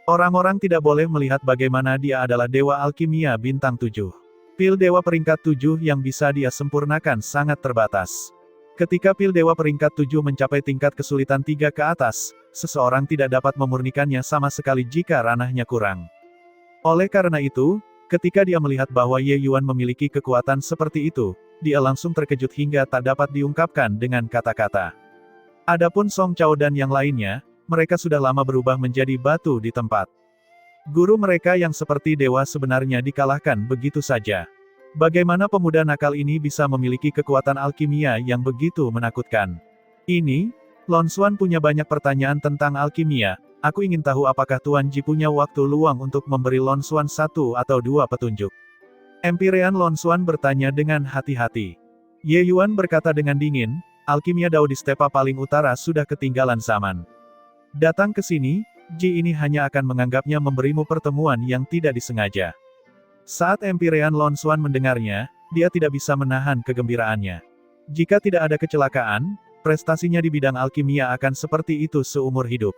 Orang-orang tidak boleh melihat bagaimana dia adalah Dewa Alkimia Bintang 7. Pil Dewa peringkat 7 yang bisa dia sempurnakan sangat terbatas. Ketika pil Dewa peringkat 7 mencapai tingkat kesulitan 3 ke atas, seseorang tidak dapat memurnikannya sama sekali jika ranahnya kurang. Oleh karena itu, ketika dia melihat bahwa Ye Yuan memiliki kekuatan seperti itu, dia langsung terkejut hingga tak dapat diungkapkan dengan kata-kata. Adapun Song Chao dan yang lainnya, mereka sudah lama berubah menjadi batu di tempat. Guru mereka yang seperti dewa sebenarnya dikalahkan begitu saja. Bagaimana pemuda nakal ini bisa memiliki kekuatan alkimia yang begitu menakutkan? Ini, Lon Xuan punya banyak pertanyaan tentang alkimia. Aku ingin tahu apakah Tuan Ji punya waktu luang untuk memberi Lon Xuan satu atau dua petunjuk. Empyrean Lon Xuan bertanya dengan hati-hati. Ye Yuan berkata dengan dingin, alkimia Dao di stepa paling utara sudah ketinggalan zaman. Datang ke sini, Ji ini hanya akan menganggapnya memberimu pertemuan yang tidak disengaja. Saat Empyrean Lon Xuan mendengarnya, dia tidak bisa menahan kegembiraannya. Jika tidak ada kecelakaan, prestasinya di bidang alkimia akan seperti itu seumur hidup.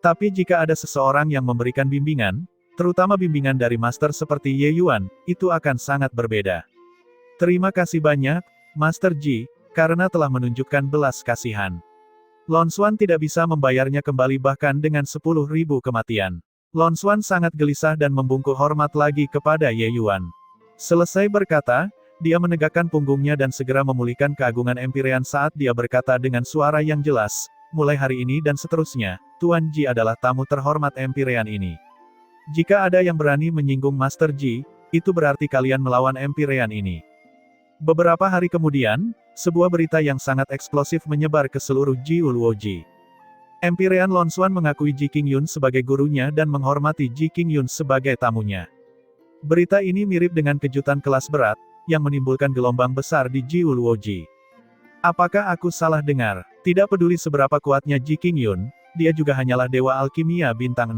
Tapi jika ada seseorang yang memberikan bimbingan, terutama bimbingan dari master seperti Ye Yuan, itu akan sangat berbeda. Terima kasih banyak, Master Ji, karena telah menunjukkan belas kasihan. Lon Xuan tidak bisa membayarnya kembali bahkan dengan 10.000 kematian. Lon Xuan sangat gelisah dan membungkuk hormat lagi kepada Ye Yuan. Selesai berkata, dia menegakkan punggungnya dan segera memulihkan keagungan Empyrean saat dia berkata dengan suara yang jelas, mulai hari ini dan seterusnya, Tuan Ji adalah tamu terhormat Empyrean ini. Jika ada yang berani menyinggung Master Ji, itu berarti kalian melawan Empyrean ini. Beberapa hari kemudian, sebuah berita yang sangat eksplosif menyebar ke seluruh Jiuluoji. Empyrean Lon Xuan mengakui Ji Qingyun sebagai gurunya dan menghormati Ji Qingyun sebagai tamunya. Berita ini mirip dengan kejutan kelas berat, yang menimbulkan gelombang besar di Jiuluoji. Apakah aku salah dengar? Tidak peduli seberapa kuatnya Ji Qingyun, dia juga hanyalah dewa alkimia bintang 6.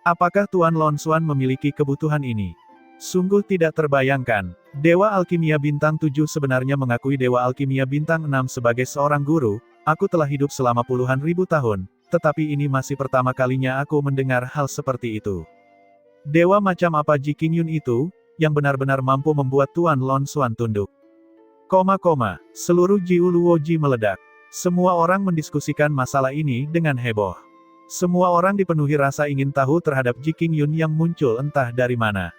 Apakah Tuan Lon Xuan memiliki kebutuhan ini? Sungguh tidak terbayangkan. Dewa alkimia bintang 7 sebenarnya mengakui dewa alkimia bintang 6 sebagai seorang guru. Aku telah hidup selama puluhan ribu tahun, tetapi ini masih pertama kalinya aku mendengar hal seperti itu. Dewa macam apa Ji Qingyun itu, yang benar-benar mampu membuat Tuan Lon Xuan tunduk? Seluruh Jiuluoji meledak. Semua orang mendiskusikan masalah ini dengan heboh. Semua orang dipenuhi rasa ingin tahu terhadap Ji Qingyun yang muncul entah dari mana.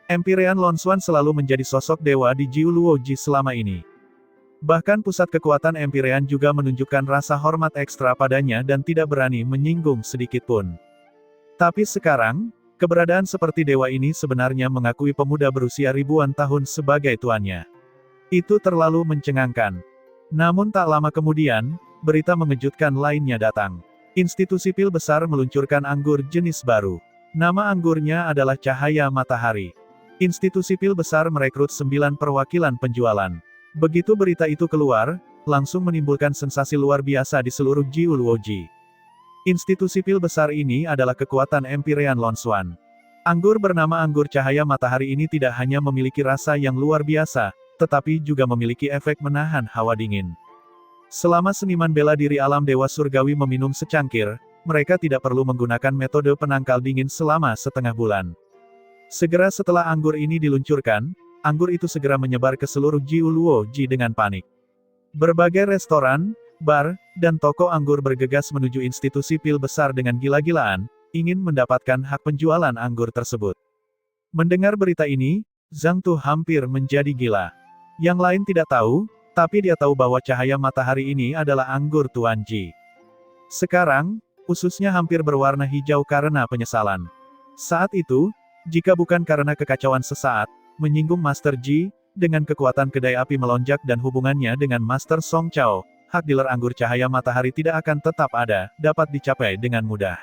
Empyrean Lon Xuan selalu menjadi sosok dewa di Jiuluoji selama ini. Bahkan pusat kekuatan Empyrean juga menunjukkan rasa hormat ekstra padanya dan tidak berani menyinggung sedikitpun. Tapi sekarang, keberadaan seperti dewa ini sebenarnya mengakui pemuda berusia ribuan tahun sebagai tuannya. Itu terlalu mencengangkan. Namun tak lama kemudian, berita mengejutkan lainnya datang. Institusi pil besar meluncurkan anggur jenis baru. Nama anggurnya adalah Cahaya Matahari. Institusi pil besar merekrut 9 perwakilan penjualan. Begitu berita itu keluar, langsung menimbulkan sensasi luar biasa di seluruh Jiuluoji. Institusi pil besar ini adalah kekuatan Empyrean Lon Xuan. Anggur bernama anggur cahaya matahari ini tidak hanya memiliki rasa yang luar biasa, tetapi juga memiliki efek menahan hawa dingin. Selama seniman bela diri alam dewa surgawi meminum secangkir, mereka tidak perlu menggunakan metode penangkal dingin selama setengah bulan. Segera setelah anggur ini diluncurkan, anggur itu segera menyebar ke seluruh Jiuluoji dengan panik. Berbagai restoran, bar, dan toko anggur bergegas menuju institusi pil besar dengan gila-gilaan, ingin mendapatkan hak penjualan anggur tersebut. Mendengar berita ini, Zhang Tu hampir menjadi gila. Yang lain tidak tahu, tapi dia tahu bahwa cahaya matahari ini adalah anggur Tuan Ji. Sekarang, ususnya hampir berwarna hijau karena penyesalan. Saat itu, jika bukan karena kekacauan sesaat, menyinggung Master Ji, dengan kekuatan kedai api melonjak dan hubungannya dengan Master Song Chao, hak dealer anggur cahaya matahari tidak akan tetap ada, dapat dicapai dengan mudah.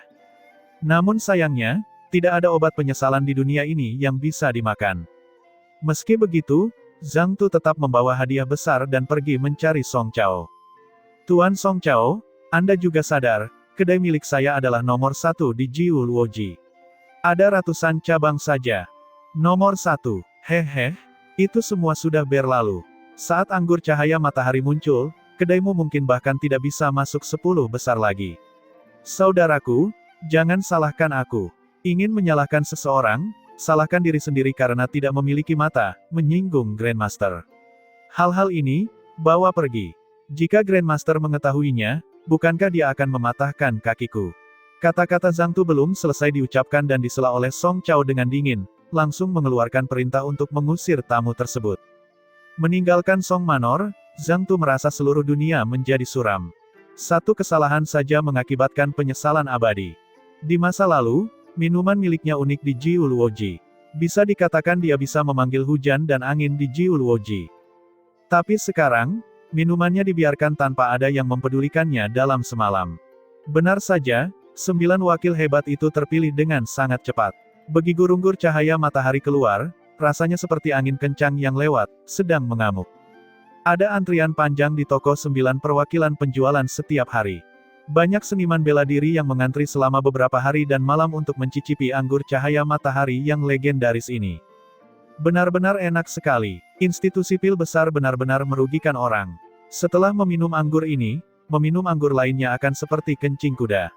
Namun sayangnya, tidak ada obat penyesalan di dunia ini yang bisa dimakan. Meski begitu, Zhang Tu tetap membawa hadiah besar dan pergi mencari Song Chao. Tuan Song Chao, Anda juga sadar, kedai milik saya adalah nomor 1 di Jiuluoji. Ada ratusan cabang saja. Nomor 1. Hehe, itu semua sudah berlalu. Saat anggur cahaya matahari muncul, kedaimu mungkin bahkan tidak bisa masuk 10 besar lagi. Saudaraku, jangan salahkan aku. Ingin menyalahkan seseorang, salahkan diri sendiri karena tidak memiliki mata, menyinggung Grandmaster. Hal-hal ini, bawa pergi. Jika Grandmaster mengetahuinya, bukankah dia akan mematahkan kakiku? Kata-kata Zhang Tu belum selesai diucapkan dan disela oleh Song Chao dengan dingin, langsung mengeluarkan perintah untuk mengusir tamu tersebut. Meninggalkan Song Manor, Zhang Tu merasa seluruh dunia menjadi suram. Satu kesalahan saja mengakibatkan penyesalan abadi. Di masa lalu, minuman miliknya unik di Jiuluoji. Bisa dikatakan dia bisa memanggil hujan dan angin di Jiuluoji. Tapi sekarang, minumannya dibiarkan tanpa ada yang mempedulikannya dalam semalam. Benar saja, 9 wakil hebat itu terpilih dengan sangat cepat. Begigurunggur cahaya matahari keluar, rasanya seperti angin kencang yang lewat, sedang mengamuk. Ada antrian panjang di toko 9 perwakilan penjualan setiap hari. Banyak seniman bela diri yang mengantri selama beberapa hari dan malam untuk mencicipi anggur cahaya matahari yang legendaris ini. Benar-benar enak sekali. Institusi pil besar benar-benar merugikan orang. Setelah meminum anggur ini, meminum anggur lainnya akan seperti kencing kuda.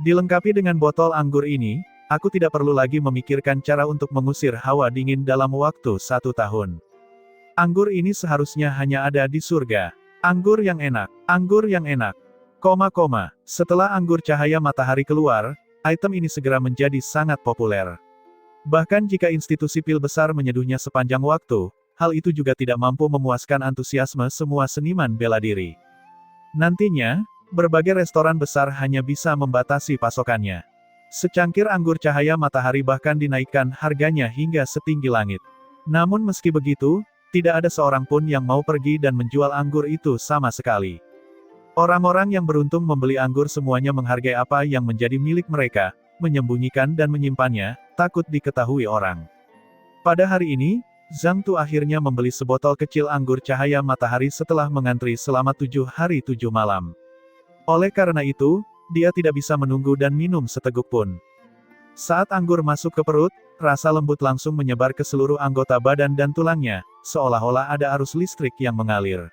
Dilengkapi dengan botol anggur ini, aku tidak perlu lagi memikirkan cara untuk mengusir hawa dingin dalam waktu 1 tahun. Anggur ini seharusnya hanya ada di surga. Anggur yang enak. Anggur yang enak. Setelah anggur cahaya matahari keluar, item ini segera menjadi sangat populer. Bahkan jika institusi pil besar menyeduhnya sepanjang waktu, hal itu juga tidak mampu memuaskan antusiasme semua seniman bela diri. Nantinya, berbagai restoran besar hanya bisa membatasi pasokannya. Secangkir anggur cahaya matahari bahkan dinaikkan harganya hingga setinggi langit. Namun meski begitu, tidak ada seorang pun yang mau pergi dan menjual anggur itu sama sekali. Orang-orang yang beruntung membeli anggur semuanya menghargai apa yang menjadi milik mereka, menyembunyikan dan menyimpannya, takut diketahui orang. Pada hari ini, Zhang Tu akhirnya membeli sebotol kecil anggur cahaya matahari setelah mengantri selama 7 hari 7 malam. Oleh karena itu, dia tidak bisa menunggu dan minum seteguk pun. Saat anggur masuk ke perut, rasa lembut langsung menyebar ke seluruh anggota badan dan tulangnya, seolah-olah ada arus listrik yang mengalir.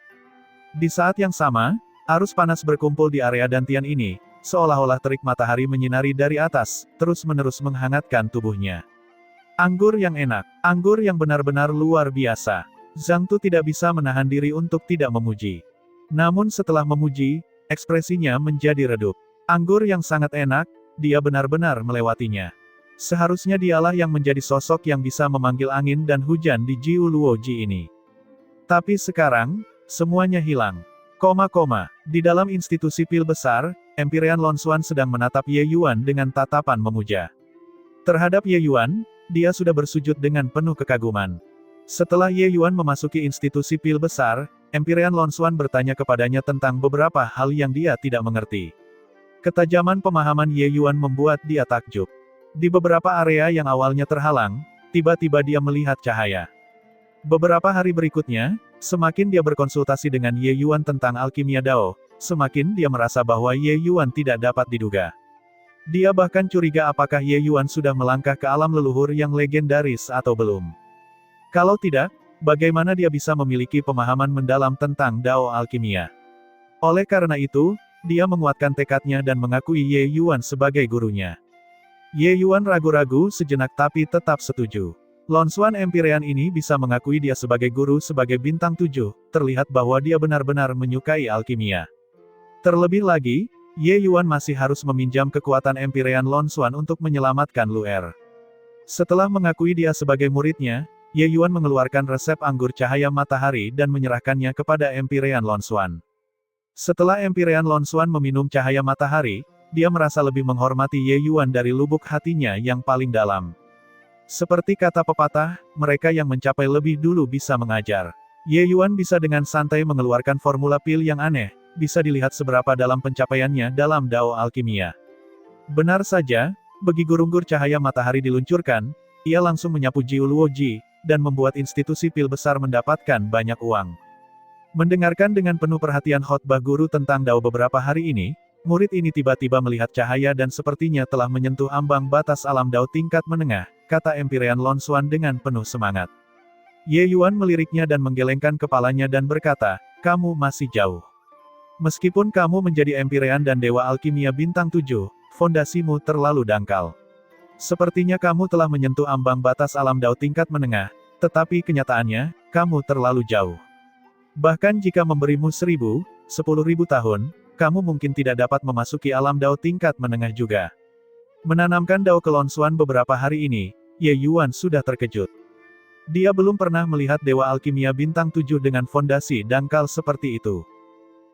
Di saat yang sama, arus panas berkumpul di area dantian ini, seolah-olah terik matahari menyinari dari atas, terus-menerus menghangatkan tubuhnya. Anggur yang enak, anggur yang benar-benar luar biasa. Zhang Tu tidak bisa menahan diri untuk tidak memuji. Namun setelah memuji, ekspresinya menjadi redup. Anggur yang sangat enak, dia benar-benar melewatinya. Seharusnya dialah yang menjadi sosok yang bisa memanggil angin dan hujan di Jiuluoji ini. Tapi sekarang, semuanya hilang. Di dalam institusi pil besar, Empyrean Lonswan sedang menatap Ye Yuan dengan tatapan memuja. Terhadap Ye Yuan, dia sudah bersujud dengan penuh kekaguman. Setelah Ye Yuan memasuki institusi pil besar, Empyrean Lonswan bertanya kepadanya tentang beberapa hal yang dia tidak mengerti. Ketajaman pemahaman Ye Yuan membuat dia takjub. Di beberapa area yang awalnya terhalang, tiba-tiba dia melihat cahaya. Beberapa hari berikutnya, semakin dia berkonsultasi dengan Ye Yuan tentang alkimia Dao, semakin dia merasa bahwa Ye Yuan tidak dapat diduga. Dia bahkan curiga apakah Ye Yuan sudah melangkah ke alam leluhur yang legendaris atau belum. Kalau tidak, bagaimana dia bisa memiliki pemahaman mendalam tentang Dao alkimia? Oleh karena itu, dia menguatkan tekadnya dan mengakui Ye Yuan sebagai gurunya. Ye Yuan ragu-ragu sejenak tapi tetap setuju. Lonswan Empyrean ini bisa mengakui dia sebagai guru sebagai bintang 7, terlihat bahwa dia benar-benar menyukai alkimia. Terlebih lagi, Ye Yuan masih harus meminjam kekuatan Empyrean Lonswan untuk menyelamatkan Luer. Setelah mengakui dia sebagai muridnya, Ye Yuan mengeluarkan resep anggur cahaya matahari dan menyerahkannya kepada Empyrean Lonswan. Setelah Empyrean Lonswan meminum cahaya matahari, dia merasa lebih menghormati Ye Yuan dari lubuk hatinya yang paling dalam. Seperti kata pepatah, mereka yang mencapai lebih dulu bisa mengajar. Ye Yuan bisa dengan santai mengeluarkan formula pil yang aneh, bisa dilihat seberapa dalam pencapaiannya dalam Dao alkimia. Benar saja, begigurunggur cahaya matahari diluncurkan, ia langsung menyapu Jiuluoji, dan membuat institusi pil besar mendapatkan banyak uang. Mendengarkan dengan penuh perhatian khotbah guru tentang Dao beberapa hari ini, murid ini tiba-tiba melihat cahaya dan sepertinya telah menyentuh ambang batas alam Dao tingkat menengah, kata Empyrean Lonswan dengan penuh semangat. Ye Yuan meliriknya dan menggelengkan kepalanya dan berkata, kamu masih jauh. Meskipun kamu menjadi Empyrean dan Dewa Alkimia Bintang 7, fondasimu terlalu dangkal. Sepertinya kamu telah menyentuh ambang batas alam Dao tingkat menengah, tetapi kenyataannya, kamu terlalu jauh. Bahkan jika memberimu 1000, 10.000 tahun, kamu mungkin tidak dapat memasuki alam Dao tingkat menengah juga. Menanamkan Dao ke Lonswan beberapa hari ini, Ye Yuan sudah terkejut. Dia belum pernah melihat Dewa Alkimia Bintang 7 dengan fondasi dangkal seperti itu.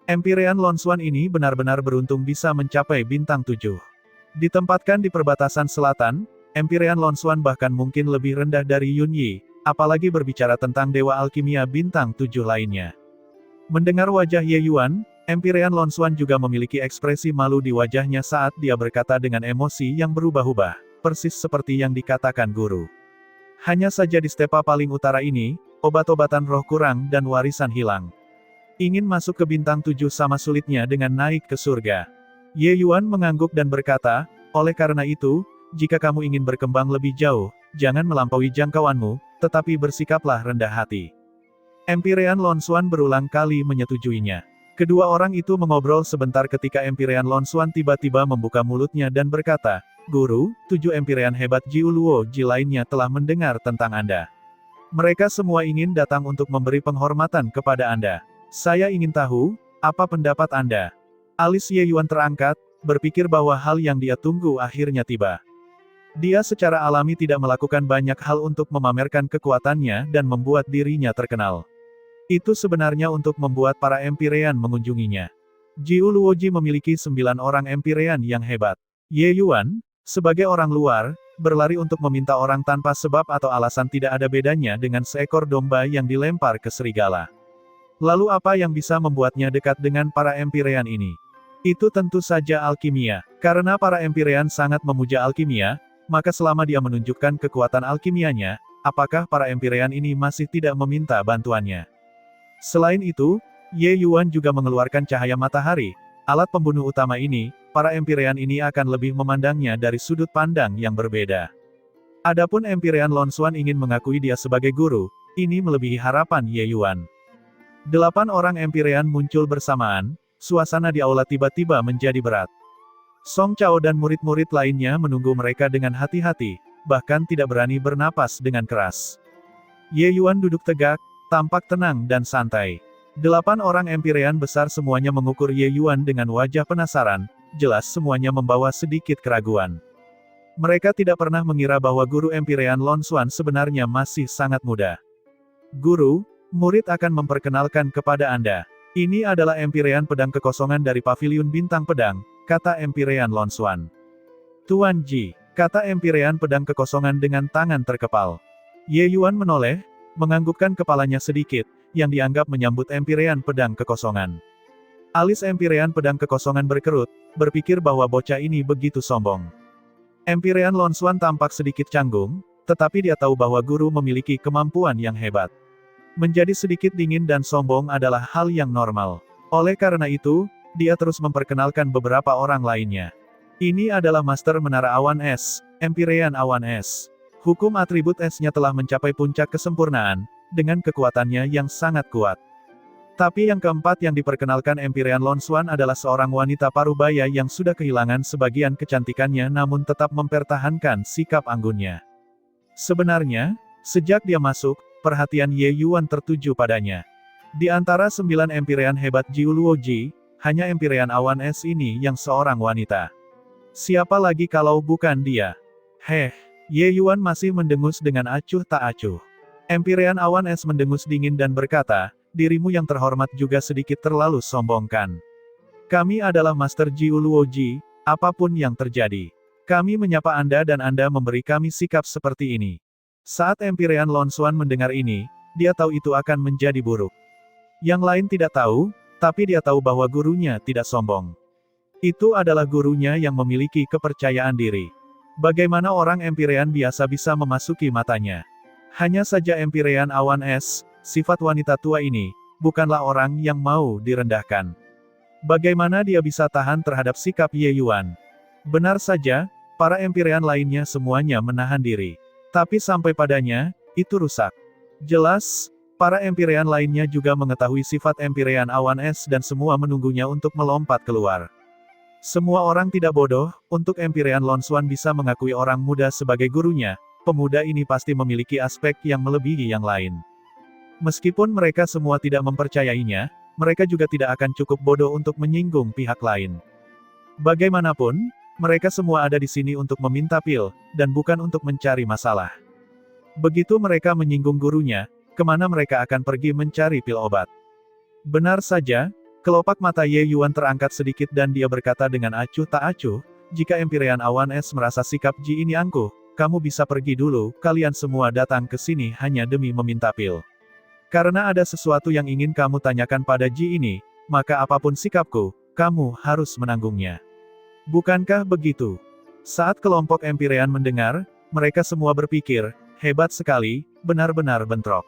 Empyrean Lonswan ini benar-benar beruntung bisa mencapai Bintang 7. Ditempatkan di perbatasan selatan, Empyrean Lonshuan bahkan mungkin lebih rendah dari Yun Yi, apalagi berbicara tentang Dewa Alkimia Bintang 7 lainnya. Mendengar wajah Ye Yuan, Empyrean Lonshuan juga memiliki ekspresi malu di wajahnya saat dia berkata dengan emosi yang berubah-ubah, persis seperti yang dikatakan guru. Hanya saja di stepa paling utara ini, obat-obatan roh kurang dan warisan hilang. Ingin masuk ke bintang 7 sama sulitnya dengan naik ke surga. Ye Yuan mengangguk dan berkata, oleh karena itu, jika kamu ingin berkembang lebih jauh, jangan melampaui jangkauanmu, tetapi bersikaplah rendah hati. Empyrean Lonshuan berulang kali menyetujuinya. Kedua orang itu mengobrol sebentar ketika Empyrean Lonshuan tiba-tiba membuka mulutnya dan berkata, Guru, 7 Empyrean hebat Jiu Luo Ji lainnya telah mendengar tentang Anda. Mereka semua ingin datang untuk memberi penghormatan kepada Anda. Saya ingin tahu, apa pendapat Anda? Alis Ye Yuan terangkat, berpikir bahwa hal yang dia tunggu akhirnya tiba. Dia secara alami tidak melakukan banyak hal untuk memamerkan kekuatannya dan membuat dirinya terkenal. Itu sebenarnya untuk membuat para Empyrean mengunjunginya. Jiu Luoji memiliki 9 orang Empyrean yang hebat. Ye Yuan, sebagai orang luar, berlari untuk meminta orang tanpa sebab atau alasan tidak ada bedanya dengan seekor domba yang dilempar ke serigala. Lalu apa yang bisa membuatnya dekat dengan para Empyrean ini? Itu tentu saja alkimia. Karena para Empyrean sangat memuja alkimia, maka selama dia menunjukkan kekuatan alkimianya, apakah para Empyrean ini masih tidak meminta bantuannya? Selain itu, Ye Yuan juga mengeluarkan cahaya matahari, alat pembunuh utama ini, para Empyrean ini akan lebih memandangnya dari sudut pandang yang berbeda. Adapun Empyrean Lonshuan ingin mengakui dia sebagai guru, ini melebihi harapan Ye Yuan. 8 orang Empyrean muncul bersamaan, suasana di aula tiba-tiba menjadi berat. Song Chao dan murid-murid lainnya menunggu mereka dengan hati-hati, bahkan tidak berani bernapas dengan keras. Ye Yuan duduk tegak, tampak tenang dan santai. 8 orang Empyrean besar semuanya mengukur Ye Yuan dengan wajah penasaran, jelas semuanya membawa sedikit keraguan. Mereka tidak pernah mengira bahwa guru Empyrean Lonshuan sebenarnya masih sangat muda. Guru, murid akan memperkenalkan kepada Anda. Ini adalah Empyrean pedang kekosongan dari Paviliun Bintang Pedang, kata Empyrean Lonshuan. Tuan Ji, kata Empyrean pedang kekosongan dengan tangan terkepal. Ye Yuan menoleh, menganggukkan kepalanya sedikit, yang dianggap menyambut Empyrean pedang kekosongan. Alis Empyrean pedang kekosongan berkerut, berpikir bahwa bocah ini begitu sombong. Empyrean Lonshuan tampak sedikit canggung, tetapi dia tahu bahwa guru memiliki kemampuan yang hebat. Menjadi sedikit dingin dan sombong adalah hal yang normal. Oleh karena itu, dia terus memperkenalkan beberapa orang lainnya. Ini adalah Master Menara Awan Es, Empyrean Awan Es. Hukum atribut Es-nya telah mencapai puncak kesempurnaan, dengan kekuatannya yang sangat kuat. Tapi yang keempat yang diperkenalkan Empyrean Lonshuan adalah seorang wanita parubaya yang sudah kehilangan sebagian kecantikannya namun tetap mempertahankan sikap anggunnya. Sebenarnya, sejak dia masuk, perhatian Ye Yuan tertuju padanya. Di antara 9 Empyrean hebat Jiu Luoji, hanya Empyrean Awan Es ini yang seorang wanita. Siapa lagi kalau bukan dia? Ye Yuan masih mendengus dengan acuh tak acuh. Empyrean Awan Es mendengus dingin dan berkata, dirimu yang terhormat juga sedikit terlalu sombongkan. Kami adalah Master Jiu Luoji, apapun yang terjadi. Kami menyapa Anda dan Anda memberi kami sikap seperti ini. Saat Empyrean Lonshuan mendengar ini, dia tahu itu akan menjadi buruk. Yang lain tidak tahu, tapi dia tahu bahwa gurunya tidak sombong. Itu adalah gurunya yang memiliki kepercayaan diri. Bagaimana orang Empyrean biasa bisa memasuki matanya? Hanya saja Empyrean Awan Es, sifat wanita tua ini, bukanlah orang yang mau direndahkan. Bagaimana dia bisa tahan terhadap sikap Ye Yuan? Benar saja, para Empyrean lainnya semuanya menahan diri. Tapi sampai padanya, itu rusak. Jelas, para Empyrean lainnya juga mengetahui sifat Empyrean Awan Es dan semua menunggunya untuk melompat keluar. Semua orang tidak bodoh, untuk Empyrean Lonshuan bisa mengakui orang muda sebagai gurunya, pemuda ini pasti memiliki aspek yang melebihi yang lain. Meskipun mereka semua tidak mempercayainya, mereka juga tidak akan cukup bodoh untuk menyinggung pihak lain. Bagaimanapun, mereka semua ada di sini untuk meminta pil, dan bukan untuk mencari masalah. Begitu mereka menyinggung gurunya, kemana mereka akan pergi mencari pil obat? Benar saja, kelopak mata Ye Yuan terangkat sedikit dan dia berkata dengan acuh tak acuh, jika Empyrean Awan Es merasa sikap Ji ini angkuh, kamu bisa pergi dulu, kalian semua datang ke sini hanya demi meminta pil. Karena ada sesuatu yang ingin kamu tanyakan pada Ji ini, maka apapun sikapku, kamu harus menanggungnya. Bukankah begitu? Saat kelompok Empyrean mendengar, mereka semua berpikir, hebat sekali, benar-benar bentrok.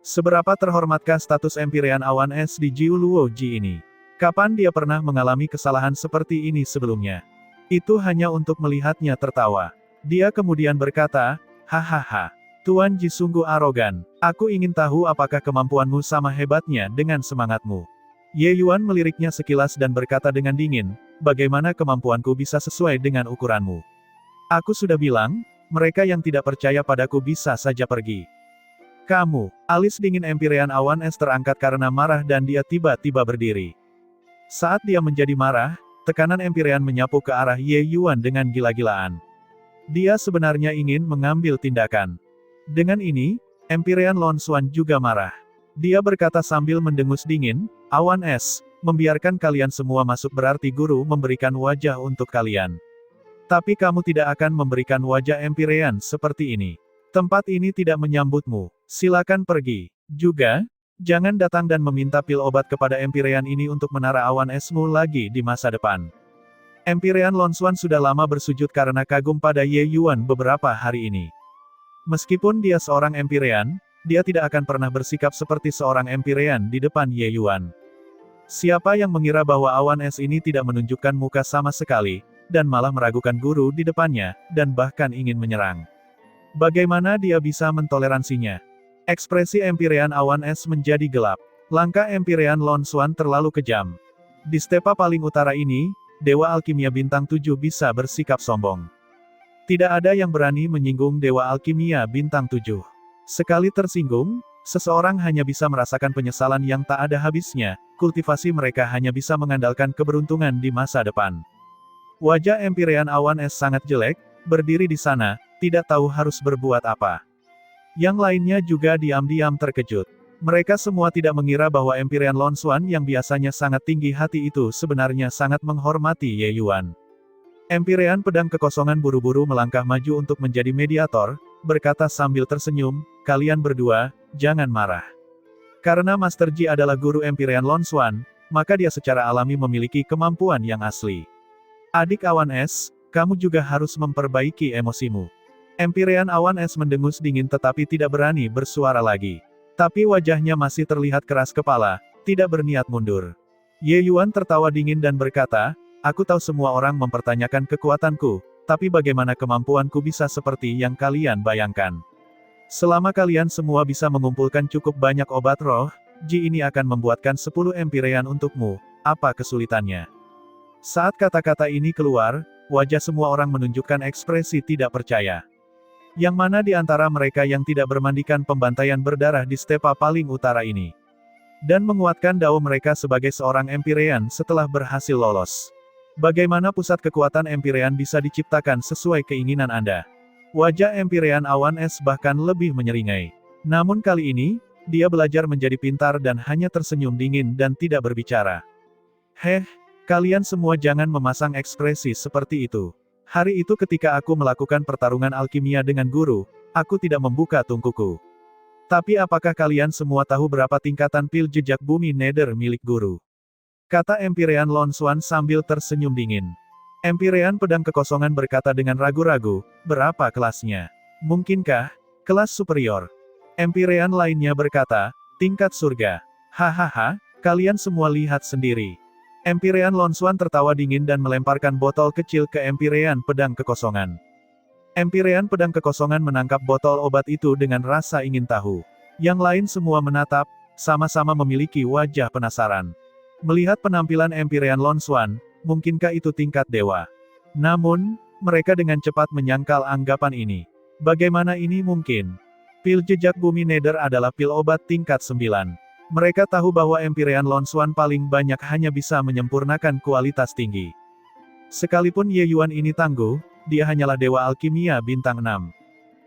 Seberapa terhormatkah status Empyrean Awan Es di Jiu Luo Ji ini? Kapan dia pernah mengalami kesalahan seperti ini sebelumnya? Itu hanya untuk melihatnya tertawa. Dia kemudian berkata, hahaha. Tuan Ji sungguh arogan. Aku ingin tahu apakah kemampuanmu sama hebatnya dengan semangatmu. Ye Yuan meliriknya sekilas dan berkata dengan dingin, bagaimana kemampuanku bisa sesuai dengan ukuranmu? Aku sudah bilang, mereka yang tidak percaya padaku bisa saja pergi. Kamu, alis dingin Empyrean Awan Es terangkat karena marah dan dia tiba-tiba berdiri. Saat dia menjadi marah, tekanan Empyrean menyapu ke arah Ye Yuan dengan gila-gilaan. Dia sebenarnya ingin mengambil tindakan. Dengan ini, Empyrean Lon Xuan juga marah. Dia berkata sambil mendengus dingin, Awan Es, membiarkan kalian semua masuk berarti guru memberikan wajah untuk kalian. Tapi kamu tidak akan memberikan wajah Empyrean seperti ini. Tempat ini tidak menyambutmu. Silakan pergi. Juga, jangan datang dan meminta pil obat kepada Empyrean ini untuk menara Awan Esmu lagi di masa depan. Empyrean Lon Xuan sudah lama bersujud karena kagum pada Ye Yuan beberapa hari ini. Meskipun dia seorang Empyrean, dia tidak akan pernah bersikap seperti seorang Empyrean di depan Ye Yuan. Siapa yang mengira bahwa Awan Es ini tidak menunjukkan muka sama sekali, dan malah meragukan guru di depannya, dan bahkan ingin menyerang. Bagaimana dia bisa mentoleransinya? Ekspresi Empyrean Awan Es menjadi gelap. Langkah Empyrean Lon Xuan terlalu kejam. Di stepa paling utara ini, Dewa Alkimia Bintang 7 bisa bersikap sombong. Tidak ada yang berani menyinggung Dewa Alkimia Bintang 7. Sekali tersinggung, seseorang hanya bisa merasakan penyesalan yang tak ada habisnya, kultivasi mereka hanya bisa mengandalkan keberuntungan di masa depan. Wajah Empyrean Awan Es sangat jelek, berdiri di sana, tidak tahu harus berbuat apa. Yang lainnya juga diam-diam terkejut. Mereka semua tidak mengira bahwa Empyrean Lon Xuan yang biasanya sangat tinggi hati itu sebenarnya sangat menghormati Ye Yuan. Empyrean Pedang Kekosongan buru-buru melangkah maju untuk menjadi mediator, berkata sambil tersenyum, kalian berdua, jangan marah. Karena Master Ji adalah guru Empyrean Lon Xuan, maka dia secara alami memiliki kemampuan yang asli. Adik Awan Es, kamu juga harus memperbaiki emosimu. Empyrean Awan Es mendengus dingin tetapi tidak berani bersuara lagi. Tapi wajahnya masih terlihat keras kepala, tidak berniat mundur. Ye Yuan tertawa dingin dan berkata, aku tahu semua orang mempertanyakan kekuatanku, tapi bagaimana kemampuanku bisa seperti yang kalian bayangkan. Selama kalian semua bisa mengumpulkan cukup banyak obat roh, Ji ini akan membuatkan 10 Empyrean untukmu, apa kesulitannya? Saat kata-kata ini keluar, wajah semua orang menunjukkan ekspresi tidak percaya. Yang mana di antara mereka yang tidak bermandikan pembantaian berdarah di stepa paling utara ini? Dan menguatkan dao mereka sebagai seorang Empyrean setelah berhasil lolos. Bagaimana pusat kekuatan Empyrean bisa diciptakan sesuai keinginan Anda? Wajah Empyrean Awan Es bahkan lebih menyeringai. Namun kali ini, dia belajar menjadi pintar dan hanya tersenyum dingin dan tidak berbicara. Kalian semua jangan memasang ekspresi seperti itu. Hari itu ketika aku melakukan pertarungan alkimia dengan guru, aku tidak membuka tungkuku. Tapi apakah kalian semua tahu berapa tingkatan pil jejak bumi Nether milik guru? Kata Empyrean Lon Xuan sambil tersenyum dingin. Empyrean Pedang Kekosongan berkata dengan ragu-ragu, berapa kelasnya? Mungkinkah kelas superior? Empyrean lainnya berkata, tingkat surga. Hahaha, kalian semua lihat sendiri. Empyrean Lon Xuan tertawa dingin dan melemparkan botol kecil ke Empyrean Pedang Kekosongan. Empyrean Pedang Kekosongan menangkap botol obat itu dengan rasa ingin tahu. Yang lain semua menatap, sama-sama memiliki wajah penasaran. Melihat penampilan Empyrean Lon Xuan, mungkinkah itu tingkat dewa? Namun, mereka dengan cepat menyangkal anggapan ini. Bagaimana ini mungkin? Pil jejak bumi Nether adalah pil obat tingkat 9. Mereka tahu bahwa Empyrean Lon Xuan paling banyak hanya bisa menyempurnakan kualitas tinggi. Sekalipun Ye Yuan ini tangguh, dia hanyalah dewa alkimia bintang 6.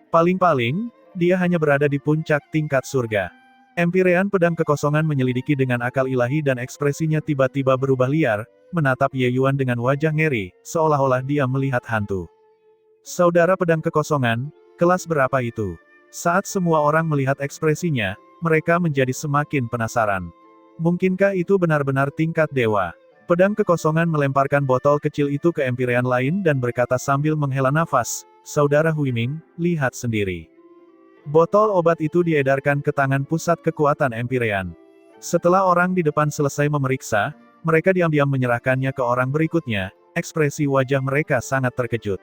Paling-paling, dia hanya berada di puncak tingkat surga. Empyrean Pedang Kekosongan menyelidiki dengan akal ilahi dan ekspresinya tiba-tiba berubah liar, menatap Ye Yuan dengan wajah ngeri, seolah-olah dia melihat hantu. Saudara pedang kekosongan, kelas berapa itu? Saat semua orang melihat ekspresinya, mereka menjadi semakin penasaran. Mungkinkah itu benar-benar tingkat dewa? Pedang kekosongan melemparkan botol kecil itu ke Empyrean lain dan berkata sambil menghela nafas, Saudara Huiming, lihat sendiri. Botol obat itu diedarkan ke tangan pusat kekuatan Empyrean. Setelah orang di depan selesai memeriksa, mereka diam-diam menyerahkannya ke orang berikutnya, ekspresi wajah mereka sangat terkejut.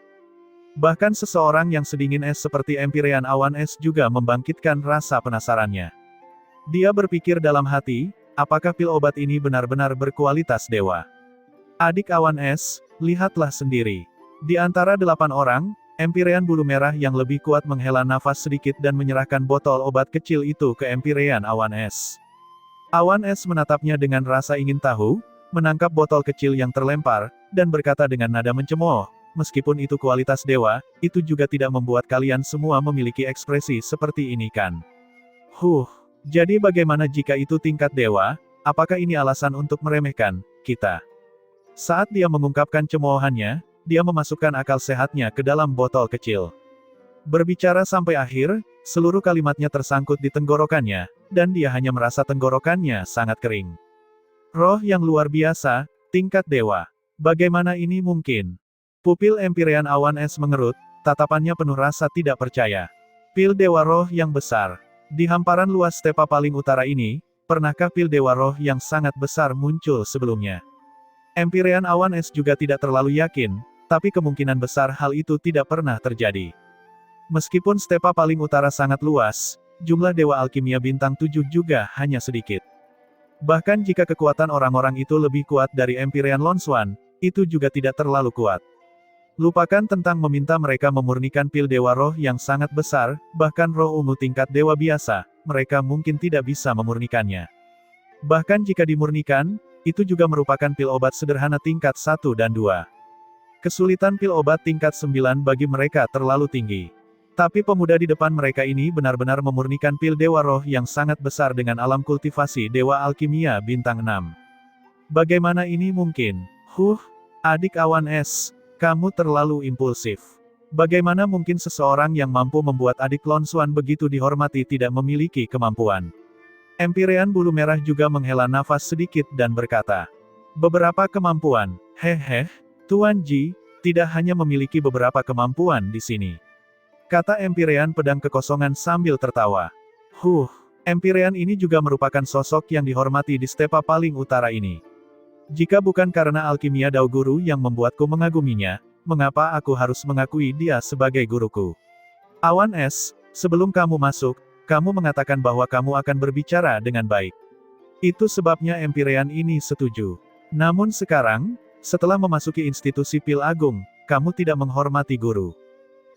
Bahkan seseorang yang sedingin es seperti Empyrean Awan Es juga membangkitkan rasa penasarannya. Dia berpikir dalam hati, apakah pil obat ini benar-benar berkualitas dewa? Adik Awan Es, lihatlah sendiri. Di antara 8 orang, Empyrean Bulu Merah yang lebih kuat menghela nafas sedikit dan menyerahkan botol obat kecil itu ke Empyrean Awan Es. Awan Es menatapnya dengan rasa ingin tahu, menangkap botol kecil yang terlempar, dan berkata dengan nada mencemooh, meskipun itu kualitas dewa, itu juga tidak membuat kalian semua memiliki ekspresi seperti ini kan? Jadi bagaimana jika itu tingkat dewa? Apakah ini alasan untuk meremehkan kita? Saat dia mengungkapkan cemoohannya, dia memasukkan akal sehatnya ke dalam botol kecil. Berbicara sampai akhir, seluruh kalimatnya tersangkut di tenggorokannya, dan dia hanya merasa tenggorokannya sangat kering. Roh yang luar biasa, tingkat dewa. Bagaimana ini mungkin? Pupil Empyrean Awan Es mengerut, tatapannya penuh rasa tidak percaya. Pil Dewa Roh yang besar. Di hamparan luas stepa paling utara ini, pernahkah pil Dewa Roh yang sangat besar muncul sebelumnya? Empyrean Awan Es juga tidak terlalu yakin, tapi kemungkinan besar hal itu tidak pernah terjadi. Meskipun stepa paling utara sangat luas, jumlah Dewa Alkimia Bintang 7 juga hanya sedikit. Bahkan jika kekuatan orang-orang itu lebih kuat dari Empyrean Lonswan, itu juga tidak terlalu kuat. Lupakan tentang meminta mereka memurnikan pil Dewa Roh yang sangat besar, bahkan roh ungu tingkat dewa biasa, mereka mungkin tidak bisa memurnikannya. Bahkan jika dimurnikan, itu juga merupakan pil obat sederhana tingkat 1 dan 2. Kesulitan pil obat tingkat 9 bagi mereka terlalu tinggi. Tapi pemuda di depan mereka ini benar-benar memurnikan pil Dewa Roh yang sangat besar dengan alam kultivasi Dewa Alkimia Bintang 6. Bagaimana ini mungkin? Adik Awan Es. Kamu terlalu impulsif. Bagaimana mungkin seseorang yang mampu membuat adik Lonswan begitu dihormati tidak memiliki kemampuan? Empyrean Bulu Merah juga menghela nafas sedikit dan berkata, beberapa kemampuan, Tuan Ji, tidak hanya memiliki beberapa kemampuan di sini. Kata Empyrean Pedang Kekosongan sambil tertawa. Empyrean ini juga merupakan sosok yang dihormati di stepa paling utara ini. Jika bukan karena alkimia Dao Guru yang membuatku mengaguminya, mengapa aku harus mengakui dia sebagai guruku? Awan Es, sebelum kamu masuk, kamu mengatakan bahwa kamu akan berbicara dengan baik. Itu sebabnya Empyrean ini setuju. Namun sekarang, setelah memasuki institusi Pil Agung, kamu tidak menghormati guru.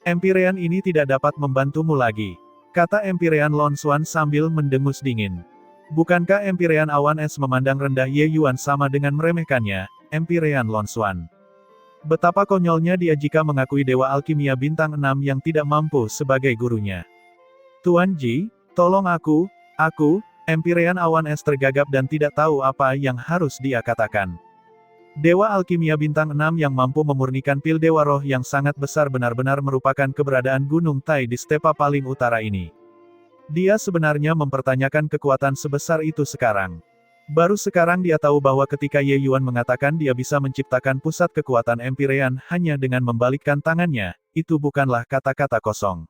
Empyrean ini tidak dapat membantumu lagi. Kata Empyrean Lonswan sambil mendengus dingin. Bukankah Empyrean Awan Es memandang rendah Ye Yuan sama dengan meremehkannya, Empyrean Lonswan? Betapa konyolnya dia jika mengakui Dewa Alkimia Bintang 6 yang tidak mampu sebagai gurunya. Tuan Ji, tolong aku, Empyrean Awan Es tergagap dan tidak tahu apa yang harus dia katakan. Dewa Alkimia Bintang 6 yang mampu memurnikan pil Dewa Roh yang sangat besar benar-benar merupakan keberadaan Gunung Tai di stepa paling utara ini. Dia sebenarnya mempertanyakan kekuatan sebesar itu sekarang. Baru sekarang dia tahu bahwa ketika Ye Yuan mengatakan dia bisa menciptakan pusat kekuatan Empyrean hanya dengan membalikkan tangannya, itu bukanlah kata-kata kosong.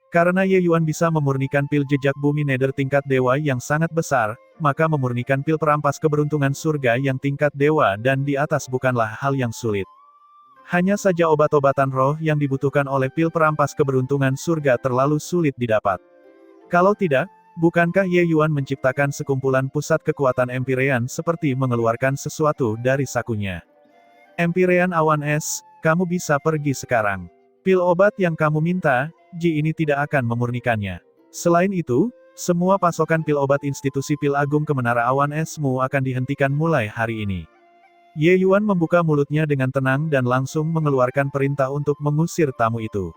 Karena Ye Yuan bisa memurnikan pil jejak bumi Nether tingkat dewa yang sangat besar, maka memurnikan pil perampas keberuntungan surga yang tingkat dewa dan di atas bukanlah hal yang sulit. Hanya saja obat-obatan roh yang dibutuhkan oleh pil perampas keberuntungan surga terlalu sulit didapat. Kalau tidak, bukankah Ye Yuan menciptakan sekumpulan pusat kekuatan Empyrean seperti mengeluarkan sesuatu dari sakunya? Empyrean Awan Es, kamu bisa pergi sekarang. Pil obat yang kamu minta, Ji ini tidak akan memurnikannya. Selain itu, semua pasokan pil obat institusi Pil Agung ke Menara Awan Esmu akan dihentikan mulai hari ini. Ye Yuan membuka mulutnya dengan tenang dan langsung mengeluarkan perintah untuk mengusir tamu itu.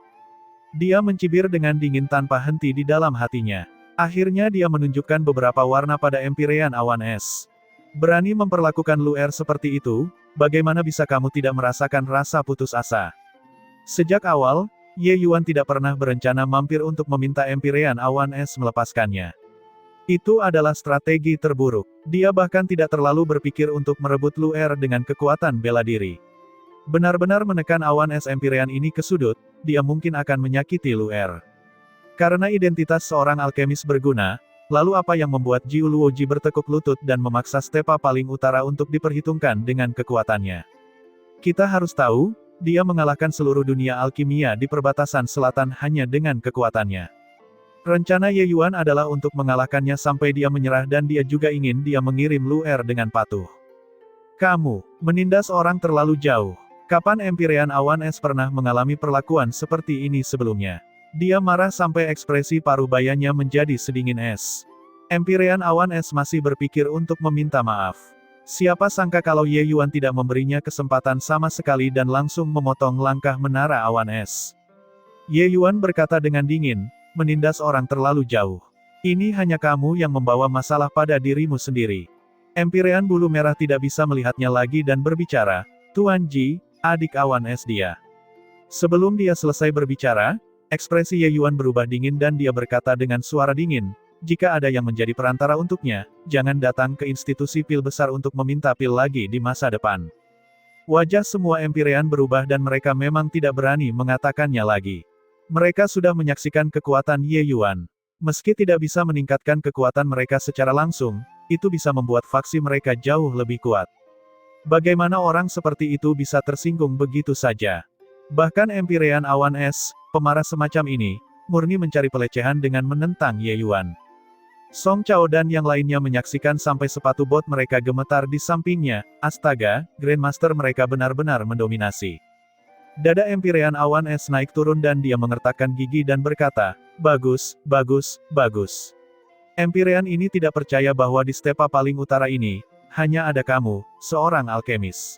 Dia mencibir dengan dingin tanpa henti di dalam hatinya. Akhirnya dia menunjukkan beberapa warna pada Empyrean Awan Es. Berani memperlakukan Luer seperti itu, bagaimana bisa kamu tidak merasakan rasa putus asa? Sejak awal, Ye Yuan tidak pernah berencana mampir untuk meminta Empyrean Awan Es melepaskannya. Itu adalah strategi terburuk. Dia bahkan tidak terlalu berpikir untuk merebut Luer dengan kekuatan bela diri. Benar-benar menekan Awan Es Empyrean ini ke sudut, dia mungkin akan menyakiti Luer. Karena identitas seorang alkemis berguna, lalu apa yang membuat Jiu Luoji bertekuk lutut dan memaksa Stepa paling utara untuk diperhitungkan dengan kekuatannya? Kita harus tahu, dia mengalahkan seluruh dunia alkimia di perbatasan selatan hanya dengan kekuatannya. Rencana Ye Yuan adalah untuk mengalahkannya sampai dia menyerah dan dia juga ingin dia mengirim Luer dengan patuh. Kamu menindas orang terlalu jauh. Kapan Empyrean Awan Es pernah mengalami perlakuan seperti ini sebelumnya? Dia marah sampai ekspresi paruh-bayanya menjadi sedingin es. Empyrean Awan Es masih berpikir untuk meminta maaf. Siapa sangka kalau Ye Yuan tidak memberinya kesempatan sama sekali dan langsung memotong langkah menara awan es. Ye Yuan berkata dengan dingin, menindas orang terlalu jauh. Ini hanya kamu yang membawa masalah pada dirimu sendiri. Empyrean Bulu Merah tidak bisa melihatnya lagi dan berbicara, Tuan Ji, adik awan es dia. Sebelum dia selesai berbicara, ekspresi Ye Yuan berubah dingin dan dia berkata dengan suara dingin, jika ada yang menjadi perantara untuknya, jangan datang ke institusi pil besar untuk meminta pil lagi di masa depan. Wajah semua Empyrean berubah dan mereka memang tidak berani mengatakannya lagi. Mereka sudah menyaksikan kekuatan Ye Yuan. Meski tidak bisa meningkatkan kekuatan mereka secara langsung, itu bisa membuat faksi mereka jauh lebih kuat. Bagaimana orang seperti itu bisa tersinggung begitu saja? Bahkan Empyrean Awan Es, pemarah semacam ini, murni mencari pelecehan dengan menentang Ye Yuan. Song Chao dan yang lainnya menyaksikan sampai sepatu bot mereka gemetar di sampingnya. Astaga, Grandmaster mereka benar-benar mendominasi. Dada Empyrean Awan Es naik turun dan dia mengertakkan gigi dan berkata, bagus, bagus, bagus. Empyrean ini tidak percaya bahwa di stepa paling utara ini, hanya ada kamu, seorang alkemis.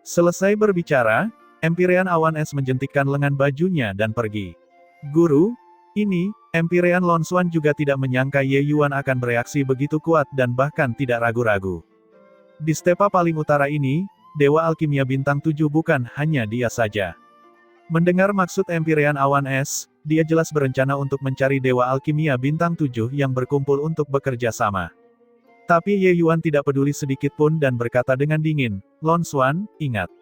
Selesai berbicara, Empyrean Awan Es menjentikkan lengan bajunya dan pergi. Guru, ini, Empyrean Lon Xuan juga tidak menyangka Ye Yuan akan bereaksi begitu kuat dan bahkan tidak ragu-ragu. Di stepa paling utara ini, Dewa Alkimia Bintang 7 bukan hanya dia saja. Mendengar maksud Empyrean Awan Es, dia jelas berencana untuk mencari Dewa Alkimia Bintang 7 yang berkumpul untuk bekerja sama. Tapi Ye Yuan tidak peduli sedikit pun dan berkata dengan dingin, Lon Xuan, ingat.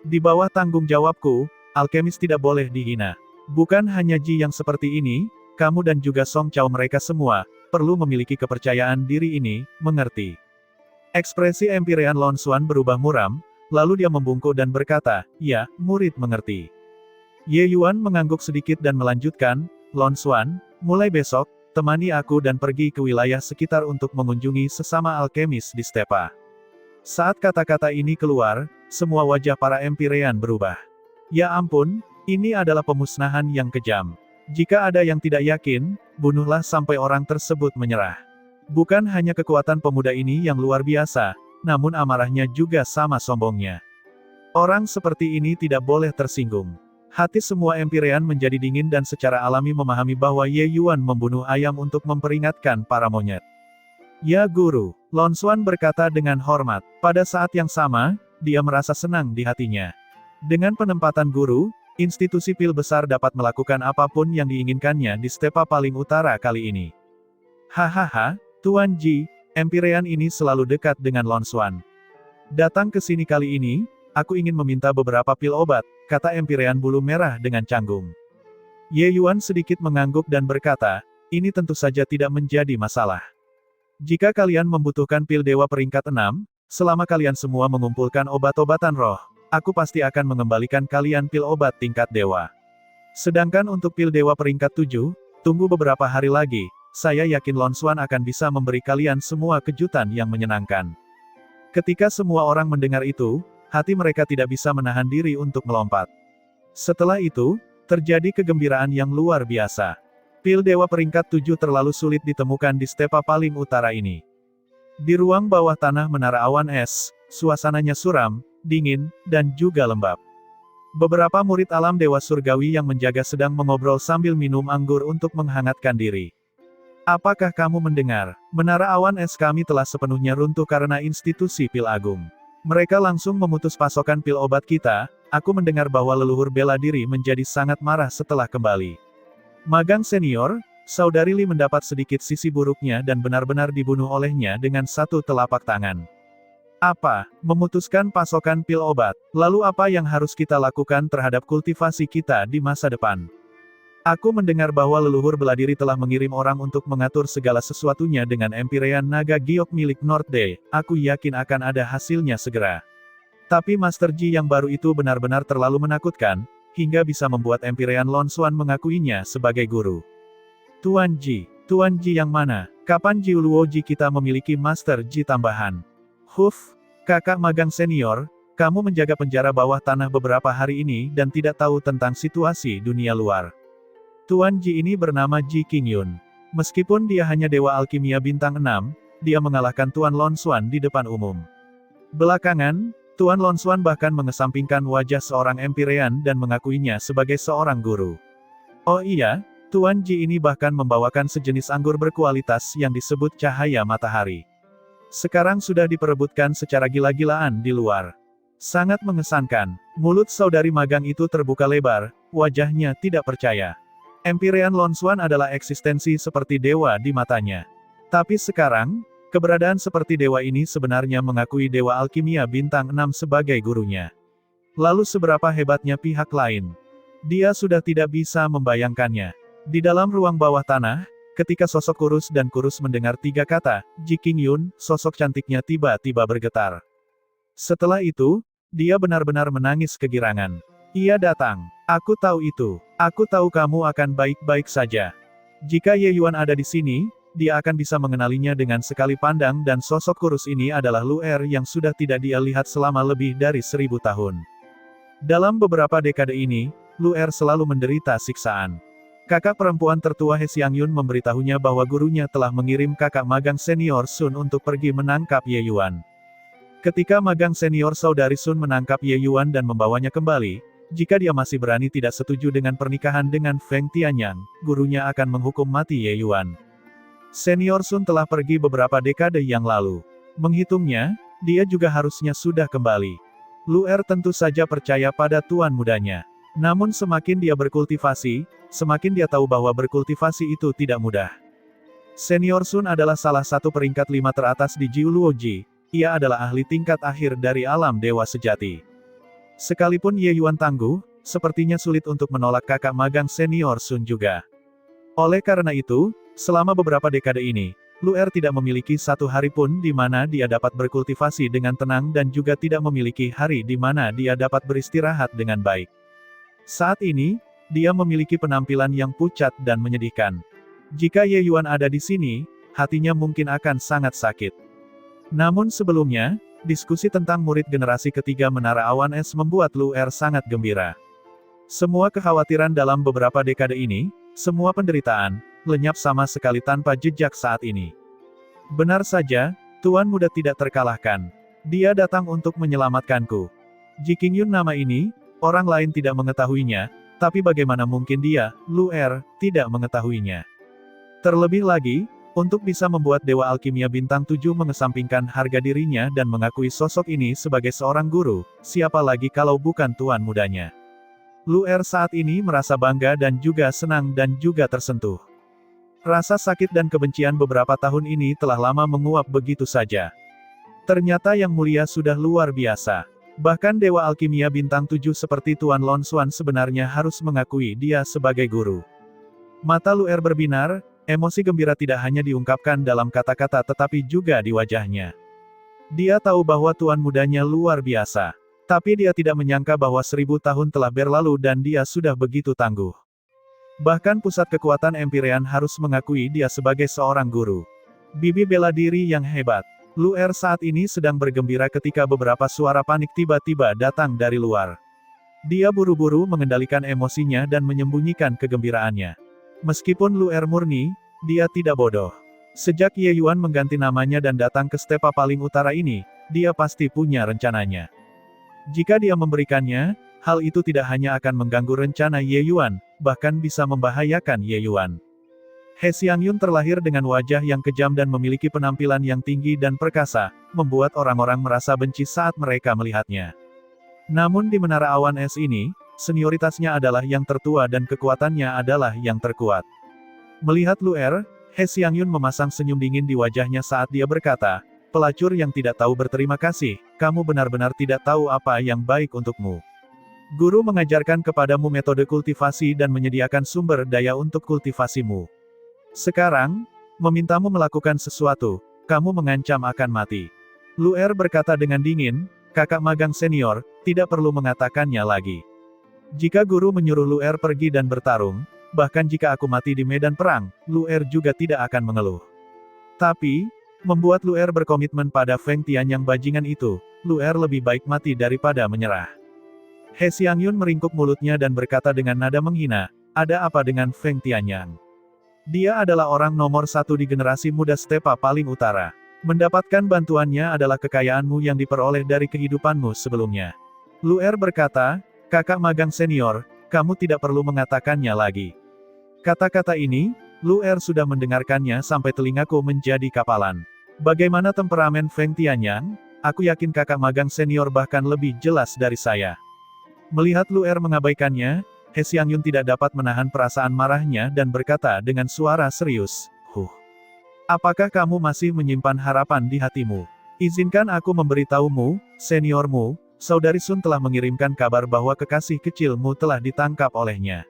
Di bawah tanggung jawabku, alkemis tidak boleh dihina. Bukan hanya Ji yang seperti ini, kamu dan juga Song Chao mereka semua, perlu memiliki kepercayaan diri ini, mengerti? Ekspresi Empyrean Lon Xuan berubah muram, lalu dia membungkuk dan berkata, ya, murid mengerti. Ye Yuan mengangguk sedikit dan melanjutkan, Lon Xuan, mulai besok, temani aku dan pergi ke wilayah sekitar untuk mengunjungi sesama alkemis di stepa. Saat kata-kata ini keluar, semua wajah para Empyrean berubah. Ya ampun, ini adalah pemusnahan yang kejam. Jika ada yang tidak yakin, bunuhlah sampai orang tersebut menyerah. Bukan hanya kekuatan pemuda ini yang luar biasa, namun amarahnya juga sama sombongnya. Orang seperti ini tidak boleh tersinggung. Hati semua Empyrean menjadi dingin dan secara alami memahami bahwa Ye Yuan membunuh ayam untuk memperingatkan para monyet. Ya Guru, Lon Xuan berkata dengan hormat. Pada saat yang sama, dia merasa senang di hatinya. Dengan penempatan Guru, institusi pil besar dapat melakukan apapun yang diinginkannya di stepa paling utara kali ini. Hahaha, Tuan Ji, Empyrean ini selalu dekat dengan Lon Xuan. Datang ke sini kali ini, aku ingin meminta beberapa pil obat, kata Empyrean Bulu Merah dengan canggung. Ye Yuan sedikit mengangguk dan berkata, ini tentu saja tidak menjadi masalah. Jika kalian membutuhkan pil dewa peringkat 6, selama kalian semua mengumpulkan obat-obatan roh, aku pasti akan mengembalikan kalian pil obat tingkat dewa. Sedangkan untuk pil dewa peringkat 7, tunggu beberapa hari lagi, saya yakin Lon Xuan akan bisa memberi kalian semua kejutan yang menyenangkan. Ketika semua orang mendengar itu, hati mereka tidak bisa menahan diri untuk melompat. Setelah itu, terjadi kegembiraan yang luar biasa. Pil dewa peringkat 7 terlalu sulit ditemukan di stepa paling utara ini. Di ruang bawah tanah menara awan es, suasananya suram, dingin, dan juga lembab. Beberapa murid alam dewa surgawi yang menjaga sedang mengobrol sambil minum anggur untuk menghangatkan diri. Apakah kamu mendengar? Menara awan es kami telah sepenuhnya runtuh karena institusi pil agung. Mereka langsung memutus pasokan pil obat kita. Aku mendengar bahwa leluhur bela diri menjadi sangat marah setelah kembali. Magang senior, Saudari Li mendapat sedikit sisi buruknya dan benar-benar dibunuh olehnya dengan satu telapak tangan. Apa? Memutuskan pasokan pil obat. Lalu apa yang harus kita lakukan terhadap kultivasi kita di masa depan? Aku mendengar bahwa leluhur bela diri telah mengirim orang untuk mengatur segala sesuatunya dengan Empyrean Naga Giok milik Northday. Aku yakin akan ada hasilnya segera. Tapi Master Ji yang baru itu benar-benar terlalu menakutkan, hingga bisa membuat Empyrean Lonshuan mengakuinya sebagai guru. Tuan Ji yang mana? Kapan Ji Luo Ji kita memiliki Master Ji tambahan? Huf, kakak magang senior, kamu menjaga penjara bawah tanah beberapa hari ini dan tidak tahu tentang situasi dunia luar. Tuan Ji ini bernama Ji Qingyun. Meskipun dia hanya dewa alkimia bintang 6, dia mengalahkan Tuan Lonshuan di depan umum. Belakangan, Tuan Lonshuan bahkan mengesampingkan wajah seorang Empyrean dan mengakuinya sebagai seorang guru. Oh iya, Tuan Ji ini bahkan membawakan sejenis anggur berkualitas yang disebut cahaya matahari. Sekarang sudah diperebutkan secara gila-gilaan di luar. Sangat mengesankan. Mulut saudari magang itu terbuka lebar, wajahnya tidak percaya. Empyrean Lonshuan adalah eksistensi seperti dewa di matanya. Tapi sekarang, keberadaan seperti dewa ini sebenarnya mengakui dewa alkimia bintang 6 sebagai gurunya. Lalu seberapa hebatnya pihak lain? Dia sudah tidak bisa membayangkannya. Di dalam ruang bawah tanah, ketika sosok kurus dan kurus mendengar 3 kata, Ji Qingyun, sosok cantiknya tiba-tiba bergetar. Setelah itu, dia benar-benar menangis kegirangan. Ia datang. Aku tahu itu. Aku tahu kamu akan baik-baik saja. Jika Ye Yuan ada di sini, dia akan bisa mengenalinya dengan sekali pandang dan sosok kurus ini adalah Lu Er yang sudah tidak dia lihat selama lebih dari 1000 tahun. Dalam beberapa dekade ini, Lu Er selalu menderita siksaan. Kakak perempuan tertua He Xiangyun memberitahunya bahwa gurunya telah mengirim kakak magang senior Sun untuk pergi menangkap Ye Yuan. Ketika magang senior saudari Sun menangkap Ye Yuan dan membawanya kembali, jika dia masih berani tidak setuju dengan pernikahan dengan Feng Tianyang, gurunya akan menghukum mati Ye Yuan. Senior Sun telah pergi beberapa dekade yang lalu. Menghitungnya, dia juga harusnya sudah kembali. Lu Er tentu saja percaya pada tuan mudanya. Namun semakin dia berkultivasi, semakin dia tahu bahwa berkultivasi itu tidak mudah. Senior Sun adalah salah satu peringkat 5 teratas di Jiu Luo Ji. Ia adalah ahli tingkat akhir dari alam dewa sejati. Sekalipun Ye Yuan tangguh, sepertinya sulit untuk menolak kakak magang senior Sun juga. Oleh karena itu, selama beberapa dekade ini, Lu Er tidak memiliki satu hari pun di mana dia dapat berkultivasi dengan tenang dan juga tidak memiliki hari di mana dia dapat beristirahat dengan baik. Saat ini, dia memiliki penampilan yang pucat dan menyedihkan. Jika Ye Yuan ada di sini, hatinya mungkin akan sangat sakit. Namun sebelumnya, diskusi tentang murid generasi ketiga Menara Awan Es membuat Lu Er sangat gembira. Semua kekhawatiran dalam beberapa dekade ini, semua penderitaan, lenyap sama sekali tanpa jejak saat ini. Benar saja, Tuan Muda tidak terkalahkan. Dia datang untuk menyelamatkanku. Ji Qingyun nama ini, orang lain tidak mengetahuinya, tapi bagaimana mungkin dia, Lu Er, tidak mengetahuinya. Terlebih lagi, untuk bisa membuat Dewa Alkimia Bintang 7 mengesampingkan harga dirinya dan mengakui sosok ini sebagai seorang guru, siapa lagi kalau bukan tuan mudanya. Lu Er saat ini merasa bangga dan juga senang dan juga tersentuh. Rasa sakit dan kebencian beberapa tahun ini telah lama menguap begitu saja. Ternyata Yang Mulia sudah luar biasa. Bahkan Dewa Alkimia Bintang 7 seperti Tuan Lonshuan sebenarnya harus mengakui dia sebagai guru. Mata Lu Er berbinar, emosi gembira tidak hanya diungkapkan dalam kata-kata tetapi juga di wajahnya. Dia tahu bahwa tuan mudanya luar biasa. Tapi dia tidak menyangka bahwa 1000 tahun telah berlalu dan dia sudah begitu tangguh. Bahkan pusat kekuatan Empyrean harus mengakui dia sebagai seorang guru. Bibi bela diri yang hebat. Lu Er saat ini sedang bergembira ketika beberapa suara panik tiba-tiba datang dari luar. Dia buru-buru mengendalikan emosinya dan menyembunyikan kegembiraannya. Meskipun Lu Er murni, dia tidak bodoh. Sejak Ye Yuan mengganti namanya dan datang ke stepa paling utara ini, dia pasti punya rencananya. Jika dia memberikannya, hal itu tidak hanya akan mengganggu rencana Ye Yuan, bahkan bisa membahayakan Ye Yuan. He Xiangyun terlahir dengan wajah yang kejam dan memiliki penampilan yang tinggi dan perkasa, membuat orang-orang merasa benci saat mereka melihatnya. Namun di Menara Awan Es ini, senioritasnya adalah yang tertua dan kekuatannya adalah yang terkuat. Melihat Luer, He Xiangyun memasang senyum dingin di wajahnya saat dia berkata, "Pelacur yang tidak tahu berterima kasih, kamu benar-benar tidak tahu apa yang baik untukmu. Guru mengajarkan kepadamu metode kultivasi dan menyediakan sumber daya untuk kultivasimu. Sekarang, memintamu melakukan sesuatu, kamu mengancam akan mati." Luer berkata dengan dingin, "Kakak magang senior, tidak perlu mengatakannya lagi. Jika guru menyuruh Luer pergi dan bertarung, bahkan jika aku mati di medan perang, Luer juga tidak akan mengeluh. Tapi, membuat Luer berkomitmen pada Feng Tian yang bajingan itu, Luer lebih baik mati daripada menyerah." He Xiangyun meringkuk mulutnya dan berkata dengan nada menghina, "Ada apa dengan Feng Tianyang? Dia adalah orang nomor satu di generasi muda Stepa paling utara. Mendapatkan bantuannya adalah kekayaanmu yang diperoleh dari kehidupanmu sebelumnya." Luer berkata, "Kakak magang senior, kamu tidak perlu mengatakannya lagi." Kata-kata ini, Luer sudah mendengarkannya sampai telingaku menjadi kapalan. Bagaimana temperamen Feng Tianyang? Aku yakin kakak magang senior bahkan lebih jelas dari saya. Melihat Luer mengabaikannya, He Xiangyun tidak dapat menahan perasaan marahnya dan berkata dengan suara serius, Apakah kamu masih menyimpan harapan di hatimu? Izinkan aku memberitahumu, seniormu, Saudari Sun telah mengirimkan kabar bahwa kekasih kecilmu telah ditangkap olehnya.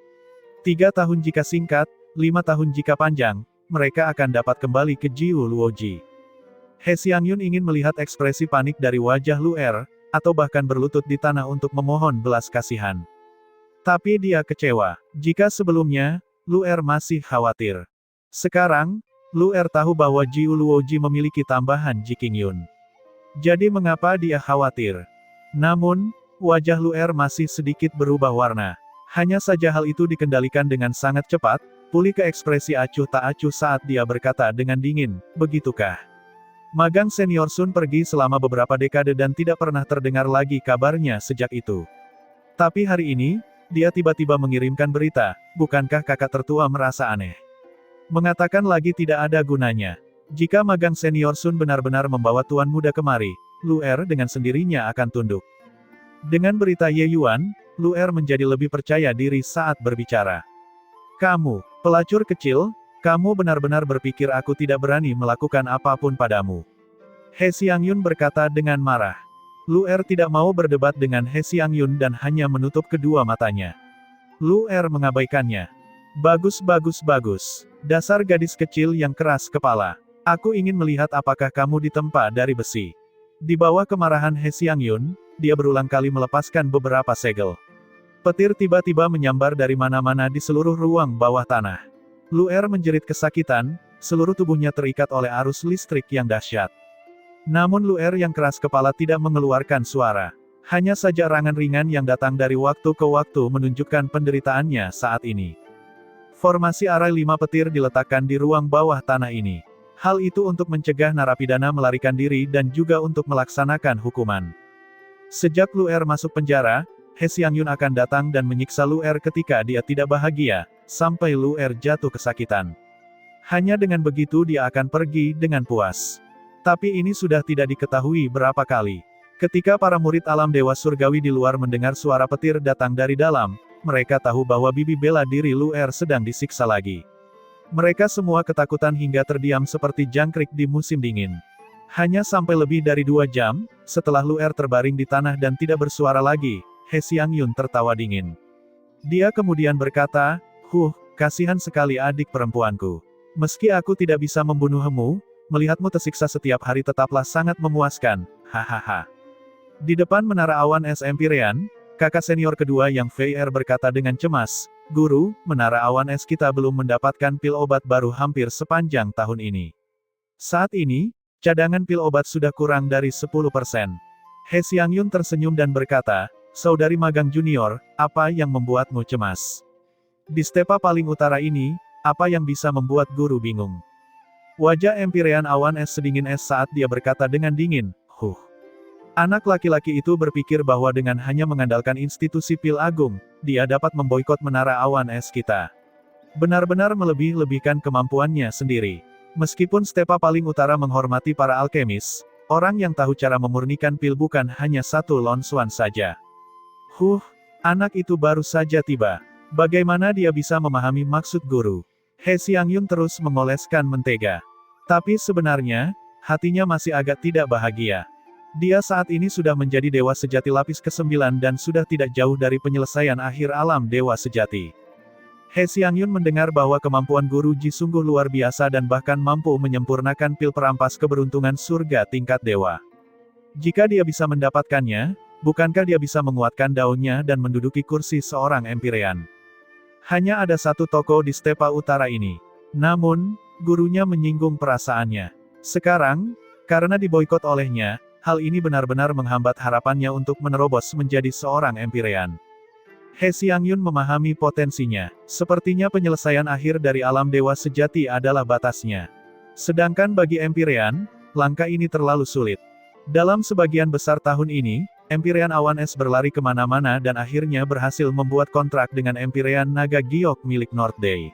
3 tahun jika singkat, 5 tahun jika panjang, mereka akan dapat kembali ke Jiu Luoji." He Xiangyun ingin melihat ekspresi panik dari wajah Luer, atau bahkan berlutut di tanah untuk memohon belas kasihan. Tapi dia kecewa. Jika sebelumnya, Luer masih khawatir. Sekarang, Luer tahu bahwa Jiu Luoji memiliki tambahan Ji Qingyun. Jadi mengapa dia khawatir? Namun, wajah Luer masih sedikit berubah warna. Hanya saja hal itu dikendalikan dengan sangat cepat, pulih ke ekspresi acuh tak acuh saat dia berkata dengan dingin, "Begitukah? Magang senior Sun pergi selama beberapa dekade dan tidak pernah terdengar lagi kabarnya sejak itu. Tapi hari ini, dia tiba-tiba mengirimkan berita, bukankah kakak tertua merasa aneh? Mengatakan lagi tidak ada gunanya. Jika magang senior Sun benar-benar membawa tuan muda kemari, Luer dengan sendirinya akan tunduk." Dengan berita Ye Yuan, Luer menjadi lebih percaya diri saat berbicara. "Kamu, pelacur kecil, kamu benar-benar berpikir aku tidak berani melakukan apapun padamu?" He Xiangyun berkata dengan marah. Luer tidak mau berdebat dengan He Xiangyun dan hanya menutup kedua matanya. Luer mengabaikannya. "Bagus bagus bagus. Dasar gadis kecil yang keras kepala. Aku ingin melihat apakah kamu ditempa dari besi." Di bawah kemarahan He Xiangyun, dia berulang kali melepaskan beberapa segel. Petir tiba-tiba menyambar dari mana-mana di seluruh ruang bawah tanah. Luer menjerit kesakitan, seluruh tubuhnya terikat oleh arus listrik yang dahsyat. Namun Luer yang keras kepala tidak mengeluarkan suara. Hanya saja erangan ringan yang datang dari waktu ke waktu menunjukkan penderitaannya saat ini. Formasi arai 5 petir diletakkan di ruang bawah tanah ini. Hal itu untuk mencegah narapidana melarikan diri dan juga untuk melaksanakan hukuman. Sejak Luer masuk penjara, He Xiangyun akan datang dan menyiksa Luer ketika dia tidak bahagia, sampai Luer jatuh kesakitan. Hanya dengan begitu dia akan pergi dengan puas. Tapi ini sudah tidak diketahui berapa kali. Ketika para murid alam Dewa Surgawi di luar mendengar suara petir datang dari dalam, mereka tahu bahwa bibi bela diri Luer sedang disiksa lagi. Mereka semua ketakutan hingga terdiam seperti jangkrik di musim dingin. Hanya sampai lebih dari 2 jam, setelah Luer terbaring di tanah dan tidak bersuara lagi, He Xiangyun tertawa dingin. Dia kemudian berkata, kasihan sekali adik perempuanku. Meski aku tidak bisa membunuhmu, melihatmu tersiksa setiap hari tetaplah sangat memuaskan, hahaha." Di depan Menara Awan Es Empyrean, kakak senior kedua yang Fei Er berkata dengan cemas, "Guru, Menara Awan Es kita belum mendapatkan pil obat baru hampir sepanjang tahun ini. Saat ini, cadangan pil obat sudah kurang dari 10%. He Xiangyun tersenyum dan berkata, "Saudari magang junior, apa yang membuatmu cemas? Di stepa paling utara ini, apa yang bisa membuat guru bingung?" Wajah Empyrean Awan Es sedingin es saat dia berkata dengan dingin, Anak laki-laki itu berpikir bahwa dengan hanya mengandalkan institusi pil agung, dia dapat memboikot Menara Awan Es kita. Benar-benar melebih-lebihkan kemampuannya sendiri. Meskipun stepa paling utara menghormati para alkemis, orang yang tahu cara memurnikan pil bukan hanya satu Lon Xuan saja. Anak itu baru saja tiba. Bagaimana dia bisa memahami maksud guru? He Xiangyun terus mengoleskan mentega. Tapi sebenarnya, hatinya masih agak tidak bahagia. Dia saat ini sudah menjadi dewa sejati lapis ke-9 dan sudah tidak jauh dari penyelesaian akhir alam dewa sejati. He Xiangyun mendengar bahwa kemampuan Guru Ji sungguh luar biasa dan bahkan mampu menyempurnakan pil perampas keberuntungan surga tingkat dewa. Jika dia bisa mendapatkannya, bukankah dia bisa menguatkan daunnya dan menduduki kursi seorang Empyrean? Hanya ada satu toko di stepa utara ini. Namun, gurunya menyinggung perasaannya. Sekarang, karena diboikot olehnya, hal ini benar-benar menghambat harapannya untuk menerobos menjadi seorang Empyrean. He Xiangyun memahami potensinya. Sepertinya penyelesaian akhir dari alam dewa sejati adalah batasnya. Sedangkan bagi Empyrean, langkah ini terlalu sulit. Dalam sebagian besar tahun ini, Empyrean Awan Es berlari kemana-mana dan akhirnya berhasil membuat kontrak dengan Empyrean Naga Giok milik North Day.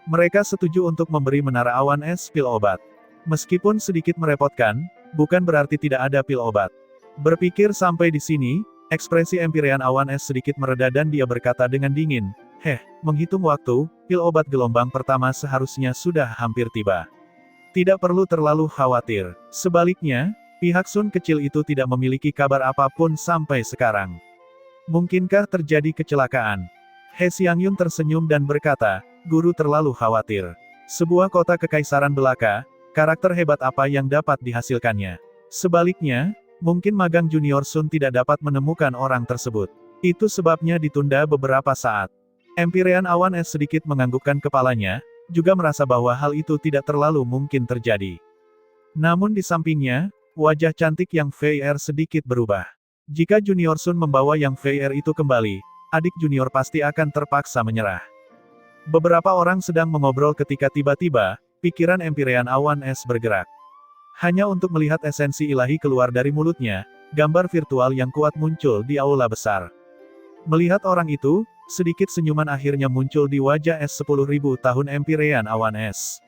Mereka setuju untuk memberi Menara Awan Es pil obat. Meskipun sedikit merepotkan, bukan berarti tidak ada pil obat. Berpikir sampai di sini, ekspresi Empyrean Awan Es sedikit mereda dan dia berkata dengan dingin, menghitung waktu, pil obat gelombang pertama seharusnya sudah hampir tiba. Tidak perlu terlalu khawatir. Sebaliknya, pihak Sun kecil itu tidak memiliki kabar apapun sampai sekarang. Mungkinkah terjadi kecelakaan? He Xiangyun tersenyum dan berkata, guru terlalu khawatir. Sebuah kota kekaisaran belaka, karakter hebat apa yang dapat dihasilkannya? Sebaliknya, mungkin magang junior Sun tidak dapat menemukan orang tersebut. Itu sebabnya ditunda beberapa saat. Empyrean Awan Es sedikit menganggukkan kepalanya, juga merasa bahwa hal itu tidak terlalu mungkin terjadi. Namun di sampingnya, wajah cantik Yang Fei Er sedikit berubah. Jika junior Sun membawa Yang Fei Er itu kembali, adik junior pasti akan terpaksa menyerah. Beberapa orang sedang mengobrol ketika tiba-tiba, pikiran Empyrean Awan Es bergerak. Hanya untuk melihat esensi ilahi keluar dari mulutnya, gambar virtual yang kuat muncul di aula besar. Melihat orang itu, sedikit senyuman akhirnya muncul di wajah S10.000 tahun Empyrean Awan Es.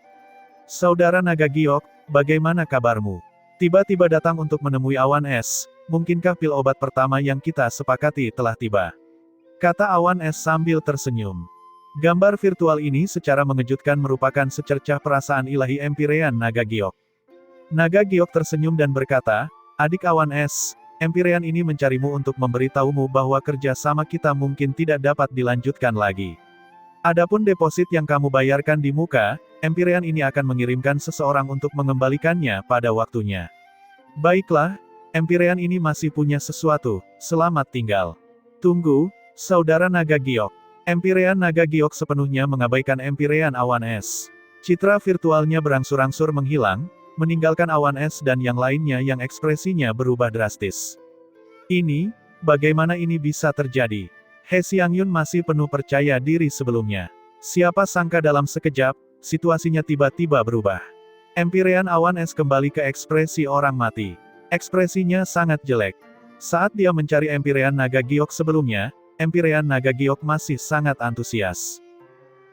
Saudara Naga Giok, bagaimana kabarmu? Tiba-tiba datang untuk menemui Awan Es, mungkinkah pil obat pertama yang kita sepakati telah tiba? Kata Awan Es sambil tersenyum. Gambar virtual ini secara mengejutkan merupakan secercah perasaan ilahi Empyrean Naga Giok. Naga Giok tersenyum dan berkata, adik Awan Es, Empyrean ini mencarimu untuk memberitahumu bahwa kerja sama kita mungkin tidak dapat dilanjutkan lagi. Adapun deposit yang kamu bayarkan di muka, Empyrean ini akan mengirimkan seseorang untuk mengembalikannya pada waktunya. Baiklah, Empyrean ini masih punya sesuatu, selamat tinggal. Tunggu, saudara Naga Giok. Empyrean Naga Giok sepenuhnya mengabaikan Empyrean Awan Es. Citra virtualnya berangsur-angsur menghilang, meninggalkan Awan Es dan yang lainnya yang ekspresinya berubah drastis. Bagaimana ini bisa terjadi? He Xiangyun masih penuh percaya diri sebelumnya. Siapa sangka dalam sekejap, situasinya tiba-tiba berubah. Empyrean Awan Es kembali ke ekspresi orang mati. Ekspresinya sangat jelek. Saat dia mencari Empyrean Naga Giok sebelumnya, Empyrean Naga Giok masih sangat antusias.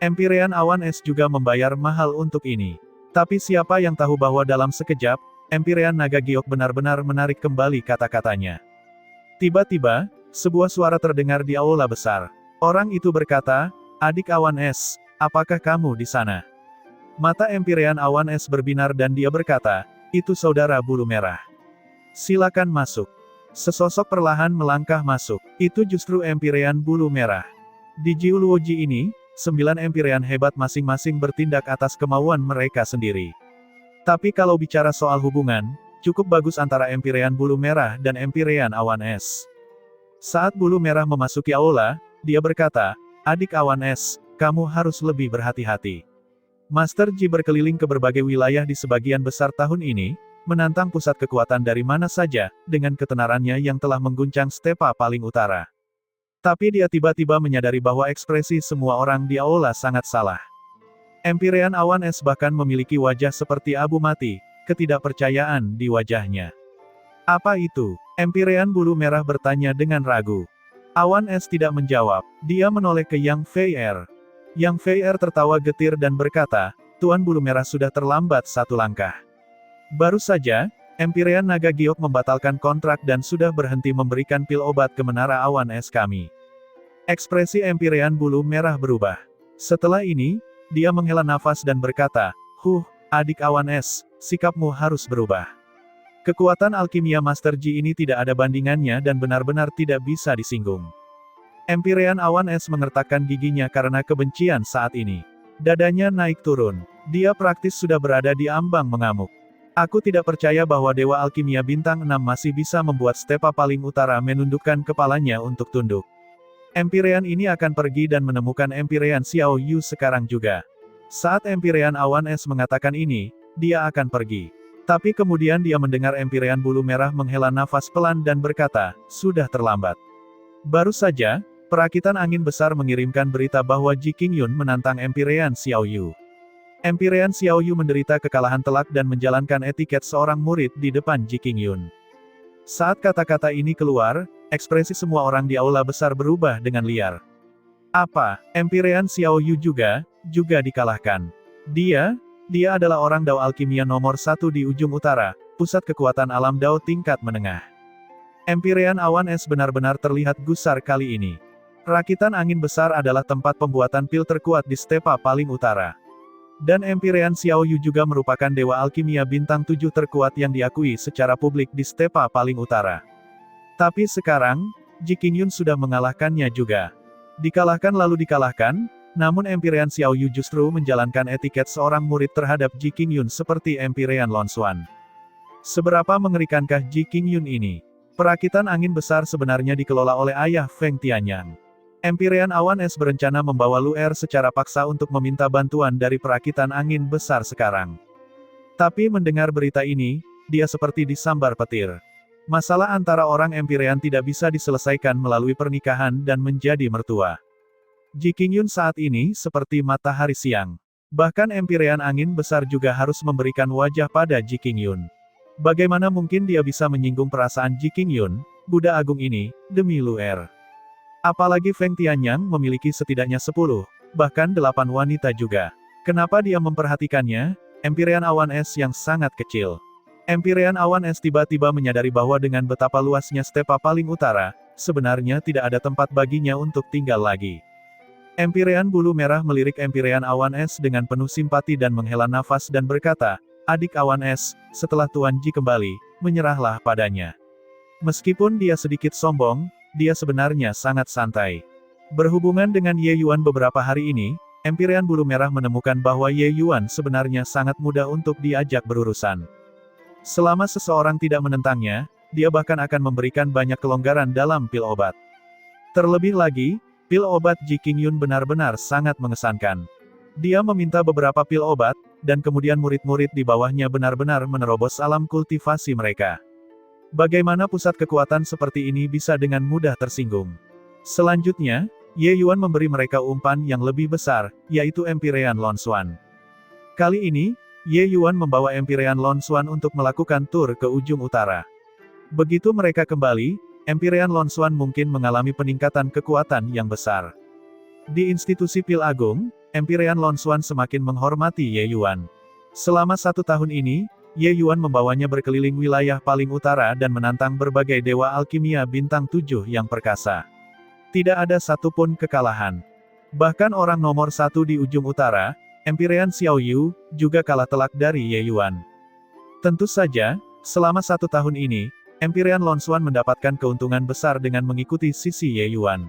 Empyrean Awan Es juga membayar mahal untuk ini. Tapi siapa yang tahu bahwa dalam sekejap, Empyrean Naga Giok benar-benar menarik kembali kata-katanya. Tiba-tiba, sebuah suara terdengar di aula besar. Orang itu berkata, adik Awan Es, apakah kamu di sana? Mata Empyrean Awan Es berbinar dan dia berkata, itu saudara bulu merah. Silakan masuk. Sesosok perlahan melangkah masuk. Itu justru Empyrean bulu merah. Di Jiuluoji ini, 9 Empyrean hebat masing-masing bertindak atas kemauan mereka sendiri. Tapi kalau bicara soal hubungan, cukup bagus antara Empyrean bulu merah dan Empyrean Awan Es. Saat bulu merah memasuki aula, dia berkata, adik Awan Es, kamu harus lebih berhati-hati. Master Ji berkeliling ke berbagai wilayah di sebagian besar tahun ini, menantang pusat kekuatan dari mana saja, dengan ketenarannya yang telah mengguncang stepa paling utara. Tapi dia tiba-tiba menyadari bahwa ekspresi semua orang di aula sangat salah. Empyrean Awan Es bahkan memiliki wajah seperti abu mati, ketidakpercayaan di wajahnya. Apa itu? Empyrean bulu merah bertanya dengan ragu. Awan Es tidak menjawab, dia menoleh ke Yang Fei Er. Yang Fei Er tertawa getir dan berkata, Tuan Bulu Merah sudah terlambat satu langkah. Baru saja, Empyrean Naga Giok membatalkan kontrak dan sudah berhenti memberikan pil obat ke Menara Awan Es kami. Ekspresi Empyrean Bulu Merah berubah. Setelah ini, dia menghela nafas dan berkata, adik Awan Es, sikapmu harus berubah. Kekuatan alkimia Master Ji ini tidak ada bandingannya dan benar-benar tidak bisa disinggung. Empyrean Awan Es mengertakkan giginya karena kebencian saat ini. Dadanya naik turun. Dia praktis sudah berada di ambang mengamuk. Aku tidak percaya bahwa Dewa Alkimia Bintang 6 masih bisa membuat Stepa paling utara menundukkan kepalanya untuk tunduk. Empyrean ini akan pergi dan menemukan Empyrean Xiao Yu sekarang juga. Saat Empyrean Awan Es mengatakan ini, dia akan pergi. Tapi kemudian dia mendengar Empyrean Bulu Merah menghela nafas pelan dan berkata, sudah terlambat. Baru saja, perakitan angin besar mengirimkan berita bahwa Ji Qingyun menantang Empyrean Xiao Yu. Empyrean Xiao Yu menderita kekalahan telak dan menjalankan etiket seorang murid di depan Ji Qingyun. Saat kata-kata ini keluar, ekspresi semua orang di aula besar berubah dengan liar. Apa, Empyrean Xiao Yu juga dikalahkan? Dia adalah orang Dao Alkimia nomor 1 di ujung utara, pusat kekuatan alam Dao tingkat menengah. Empyrean Awan Es benar-benar terlihat gusar kali ini. Rakitan angin besar adalah tempat pembuatan pil terkuat di Stepa paling utara. Dan Empyrean Xiao Yu juga merupakan Dewa Alkimia Bintang 7 terkuat yang diakui secara publik di Stepa paling utara. Tapi sekarang, Ji Qingyun sudah mengalahkannya juga. Dikalahkan lalu dikalahkan, namun Empyrean Xiao Yu justru menjalankan etiket seorang murid terhadap Ji Qingyun seperti Empyrean Lon Xuan. Seberapa mengerikankah Ji Qingyun ini? Perakitan angin besar sebenarnya dikelola oleh ayah Feng Tianyang. Empyrean Awan Es berencana membawa Lu Er secara paksa untuk meminta bantuan dari perakitan angin besar sekarang. Tapi mendengar berita ini, dia seperti disambar petir. Masalah antara orang Empyrean tidak bisa diselesaikan melalui pernikahan dan menjadi mertua. Ji Qingyun saat ini seperti matahari siang. Bahkan Empyrean angin besar juga harus memberikan wajah pada Ji Qingyun. Bagaimana mungkin dia bisa menyinggung perasaan Ji Qingyun, Buddha Agung ini, demi Lu Er? Apalagi Feng Tianyang memiliki setidaknya 10, bahkan 8 wanita juga. Kenapa dia memperhatikannya? Empyrean Awan Es yang sangat kecil. Empyrean Awan Es tiba-tiba menyadari bahwa dengan betapa luasnya Stepa paling utara, sebenarnya tidak ada tempat baginya untuk tinggal lagi. Empyrean Bulu Merah melirik Empyrean Awan Es dengan penuh simpati dan menghela nafas dan berkata, adik Awan Es, setelah Tuan Ji kembali, menyerahlah padanya. Meskipun dia sedikit sombong, dia sebenarnya sangat santai. Berhubungan dengan Ye Yuan beberapa hari ini, Empyrean Bulu Merah menemukan bahwa Ye Yuan sebenarnya sangat mudah untuk diajak berurusan. Selama seseorang tidak menentangnya, dia bahkan akan memberikan banyak kelonggaran dalam pil obat. Terlebih lagi, pil obat Ji Qingyun benar-benar sangat mengesankan. Dia meminta beberapa pil obat, dan kemudian murid-murid di bawahnya benar-benar menerobos alam kultivasi mereka. Bagaimana pusat kekuatan seperti ini bisa dengan mudah tersinggung? Selanjutnya, Ye Yuan memberi mereka umpan yang lebih besar, yaitu Empyrean Lon Xuan. Kali ini, Ye Yuan membawa Empyrean Lon Xuan untuk melakukan tur ke ujung utara. Begitu mereka kembali, Empyrean Lon Xuan mungkin mengalami peningkatan kekuatan yang besar. Di institusi Pil Agung, Empyrean Lon Xuan semakin menghormati Ye Yuan. Selama 1 tahun ini, Ye Yuan membawanya berkeliling wilayah paling utara dan menantang berbagai dewa alkimia bintang 7 yang perkasa. Tidak ada satupun kekalahan. Bahkan orang nomor 1 di ujung utara, Empyrean Xiao Yu, juga kalah telak dari Ye Yuan. Tentu saja, selama 1 tahun ini, Empyrean Lon Xuan mendapatkan keuntungan besar dengan mengikuti sisi Ye Yuan.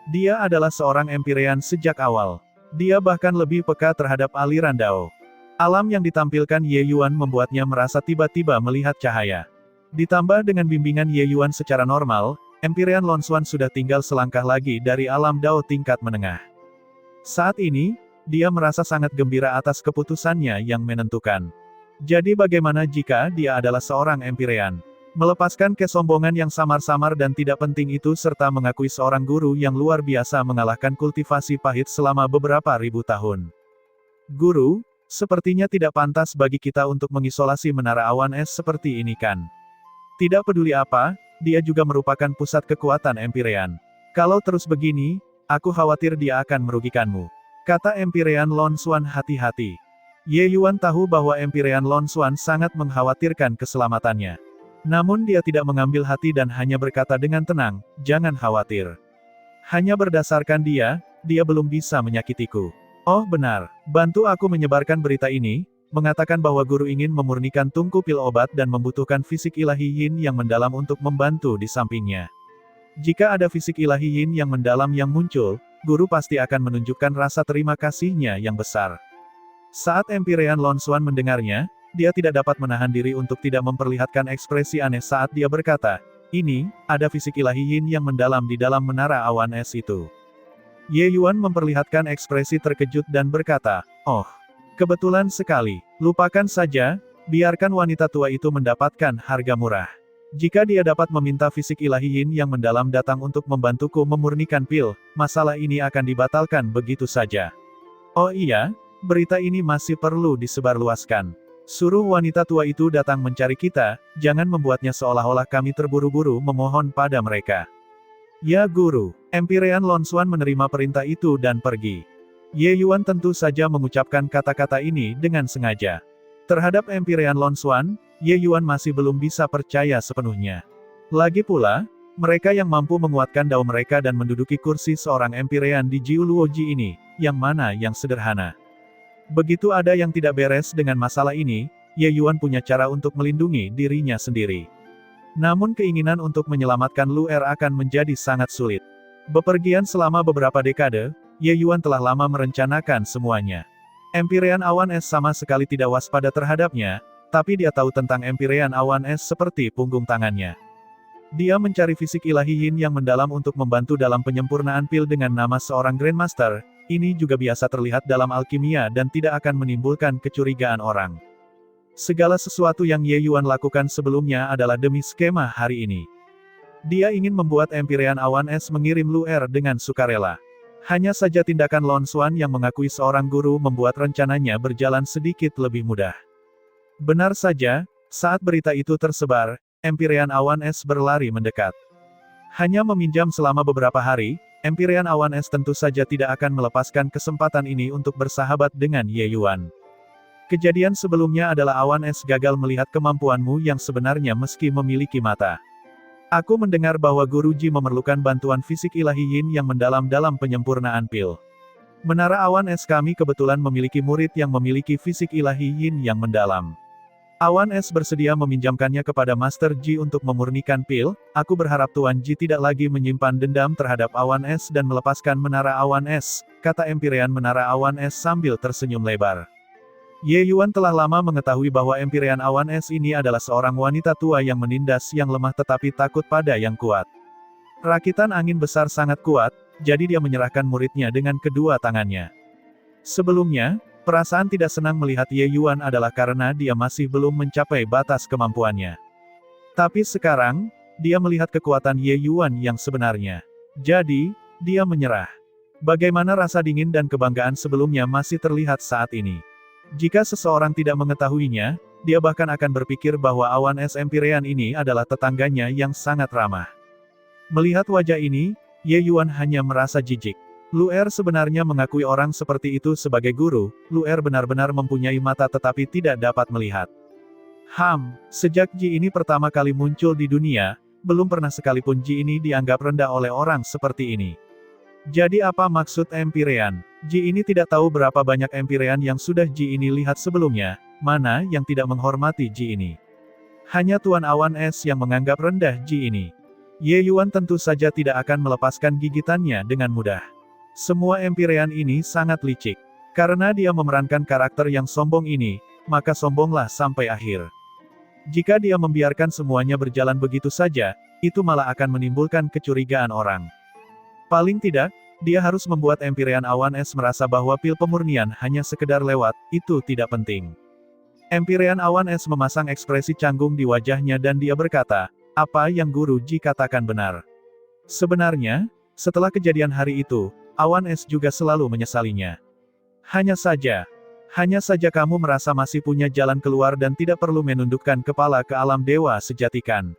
Dia adalah seorang Empyrean sejak awal. Dia bahkan lebih peka terhadap aliran Dao. Alam yang ditampilkan Ye Yuan membuatnya merasa tiba-tiba melihat cahaya. Ditambah dengan bimbingan Ye Yuan secara normal, Empyrean Lon Xuan sudah tinggal selangkah lagi dari alam Dao tingkat menengah. Saat ini, dia merasa sangat gembira atas keputusannya yang menentukan. Jadi bagaimana jika dia adalah seorang Empyrean? Melepaskan kesombongan yang samar-samar dan tidak penting itu serta mengakui seorang guru yang luar biasa mengalahkan kultivasi pahit selama beberapa ribu tahun. Guru, sepertinya tidak pantas bagi kita untuk mengisolasi Menara Awan Es seperti ini kan? Tidak peduli apa, dia juga merupakan pusat kekuatan Empyrean. Kalau terus begini, aku khawatir dia akan merugikanmu. Kata Empirean Lon Xuan hati-hati. Ye Yuan tahu bahwa Empirean Lon Xuan sangat mengkhawatirkan keselamatannya. Namun dia tidak mengambil hati dan hanya berkata dengan tenang, jangan khawatir. Hanya berdasarkan dia belum bisa menyakitiku. Oh benar, bantu aku menyebarkan berita ini, mengatakan bahwa guru ingin memurnikan tungku pil obat dan membutuhkan fisik ilahi yin yang mendalam untuk membantu di sampingnya. Jika ada fisik ilahi yin yang mendalam yang muncul, guru pasti akan menunjukkan rasa terima kasihnya yang besar. Saat Empirean Lon Xuan mendengarnya, dia tidak dapat menahan diri untuk tidak memperlihatkan ekspresi aneh saat dia berkata, ini, ada fisik ilahi yin yang mendalam di dalam menara awan es itu. Ye Yuan memperlihatkan ekspresi terkejut dan berkata, oh, kebetulan sekali, lupakan saja, biarkan wanita tua itu mendapatkan harga murah. Jika dia dapat meminta fisik ilahi yin yang mendalam datang untuk membantuku memurnikan pil, masalah ini akan dibatalkan begitu saja. Oh iya, berita ini masih perlu disebarluaskan. Suruh wanita tua itu datang mencari kita, jangan membuatnya seolah-olah kami terburu-buru memohon pada mereka. Ya guru, Empirean Lon Xuan menerima perintah itu dan pergi. Ye Yuan tentu saja mengucapkan kata-kata ini dengan sengaja. Terhadap Empirean Lon Xuan, Ye Yuan masih belum bisa percaya sepenuhnya. Lagi pula, mereka yang mampu menguatkan dao mereka dan menduduki kursi seorang Empirean di Jiu Luoji ini, yang mana yang sederhana. Begitu ada yang tidak beres dengan masalah ini, Ye Yuan punya cara untuk melindungi dirinya sendiri. Namun keinginan untuk menyelamatkan Lu Er akan menjadi sangat sulit. Bepergian selama beberapa dekade, Ye Yuan telah lama merencanakan semuanya. Empirean awan es sama sekali tidak waspada terhadapnya, tapi dia tahu tentang Empirean awan es seperti punggung tangannya. Dia mencari fisik ilahi yin yang mendalam untuk membantu dalam penyempurnaan pil dengan nama seorang Grandmaster. Ini juga biasa terlihat dalam alkimia dan tidak akan menimbulkan kecurigaan orang. Segala sesuatu yang Ye Yuan lakukan sebelumnya adalah demi skema hari ini. Dia ingin membuat Empirean awan es mengirim Lu Er dengan sukarela. Hanya saja tindakan Lon Xuan yang mengakui seorang guru membuat rencananya berjalan sedikit lebih mudah. Benar saja, saat berita itu tersebar, Empirean awan es berlari mendekat. Hanya meminjam selama beberapa hari, Empirean awan es tentu saja tidak akan melepaskan kesempatan ini untuk bersahabat dengan Ye Yuan. Kejadian sebelumnya adalah awan es gagal melihat kemampuanmu yang sebenarnya meski memiliki mata. Aku mendengar bahwa Guru Ji memerlukan bantuan fisik ilahi yin yang mendalam dalam penyempurnaan pil. Menara awan es kami kebetulan memiliki murid yang memiliki fisik ilahi yin yang mendalam. Awan es bersedia meminjamkannya kepada Master Ji untuk memurnikan pil. Aku berharap Tuan Ji tidak lagi menyimpan dendam terhadap awan es dan melepaskan menara awan es, kata Empirean menara awan es sambil tersenyum lebar. Ye Yuan telah lama mengetahui bahwa Empirean awan es ini adalah seorang wanita tua yang menindas yang lemah tetapi takut pada yang kuat. Rakitan angin besar sangat kuat, jadi dia menyerahkan muridnya dengan kedua tangannya. Sebelumnya, perasaan tidak senang melihat Ye Yuan adalah karena dia masih belum mencapai batas kemampuannya. Tapi sekarang, dia melihat kekuatan Ye Yuan yang sebenarnya. Jadi, dia menyerah. Bagaimana rasa dingin dan kebanggaan sebelumnya masih terlihat saat ini. Jika seseorang tidak mengetahuinya, dia bahkan akan berpikir bahwa awan es Empirean ini adalah tetangganya yang sangat ramah. Melihat wajah ini, Ye Yuan hanya merasa jijik. Lu Er sebenarnya mengakui orang seperti itu sebagai guru. Lu Er benar-benar mempunyai mata tetapi tidak dapat melihat. Sejak Ji ini pertama kali muncul di dunia, belum pernah sekalipun Ji ini dianggap rendah oleh orang seperti ini. Jadi apa maksud Empirean? Ji ini tidak tahu berapa banyak Empirean yang sudah Ji ini lihat sebelumnya, mana yang tidak menghormati Ji ini. Hanya Tuan Awan Es yang menganggap rendah Ji ini. Ye Yuan tentu saja tidak akan melepaskan gigitannya dengan mudah. Semua Empirean ini sangat licik. Karena dia memerankan karakter yang sombong ini, maka sombonglah sampai akhir. Jika dia membiarkan semuanya berjalan begitu saja, itu malah akan menimbulkan kecurigaan orang. Paling tidak, dia harus membuat Empirean awan es merasa bahwa pil pemurnian hanya sekedar lewat, itu tidak penting. Empirean awan es memasang ekspresi canggung di wajahnya dan dia berkata, apa yang Guru Ji katakan benar. Sebenarnya, setelah kejadian hari itu, awan es juga selalu menyesalinya. Hanya saja kamu merasa masih punya jalan keluar dan tidak perlu menundukkan kepala ke alam dewa sejatikan.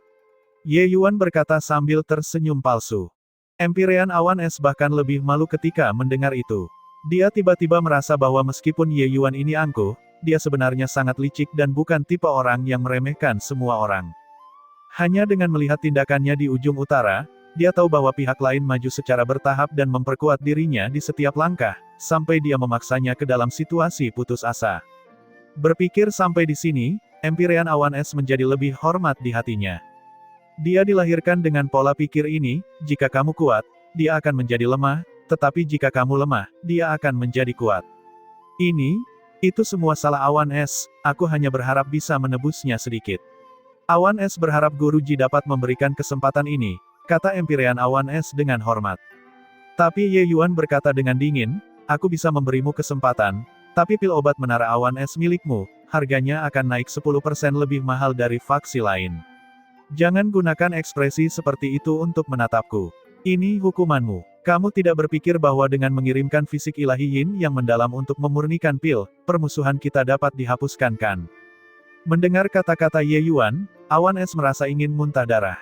Ye Yuan berkata sambil tersenyum palsu. Empirean awan es bahkan lebih malu ketika mendengar itu. Dia tiba-tiba merasa bahwa meskipun Ye Yuan ini angkuh, dia sebenarnya sangat licik dan bukan tipe orang yang meremehkan semua orang. Hanya dengan melihat tindakannya di ujung utara, dia tahu bahwa pihak lain maju secara bertahap dan memperkuat dirinya di setiap langkah, sampai dia memaksanya ke dalam situasi putus asa. Berpikir sampai di sini, Empyrean Awan Es menjadi lebih hormat di hatinya. Dia dilahirkan dengan pola pikir ini, jika kamu kuat, dia akan menjadi lemah, tetapi jika kamu lemah, dia akan menjadi kuat. Itu semua salah Awan Es, aku hanya berharap bisa menebusnya sedikit. Awan Es berharap Guruji dapat memberikan kesempatan ini, kata Empyrean Awan Es dengan hormat. Tapi Ye Yuan berkata dengan dingin, aku bisa memberimu kesempatan, tapi pil obat menara Awan Es milikmu, harganya akan naik 10% lebih mahal dari faksi lain. Jangan gunakan ekspresi seperti itu untuk menatapku. Ini hukumanmu. Kamu tidak berpikir bahwa dengan mengirimkan fisik ilahi Yin yang mendalam untuk memurnikan pil, permusuhan kita dapat dihapuskan kan? Mendengar kata-kata Ye Yuan, Awan Es merasa ingin muntah darah.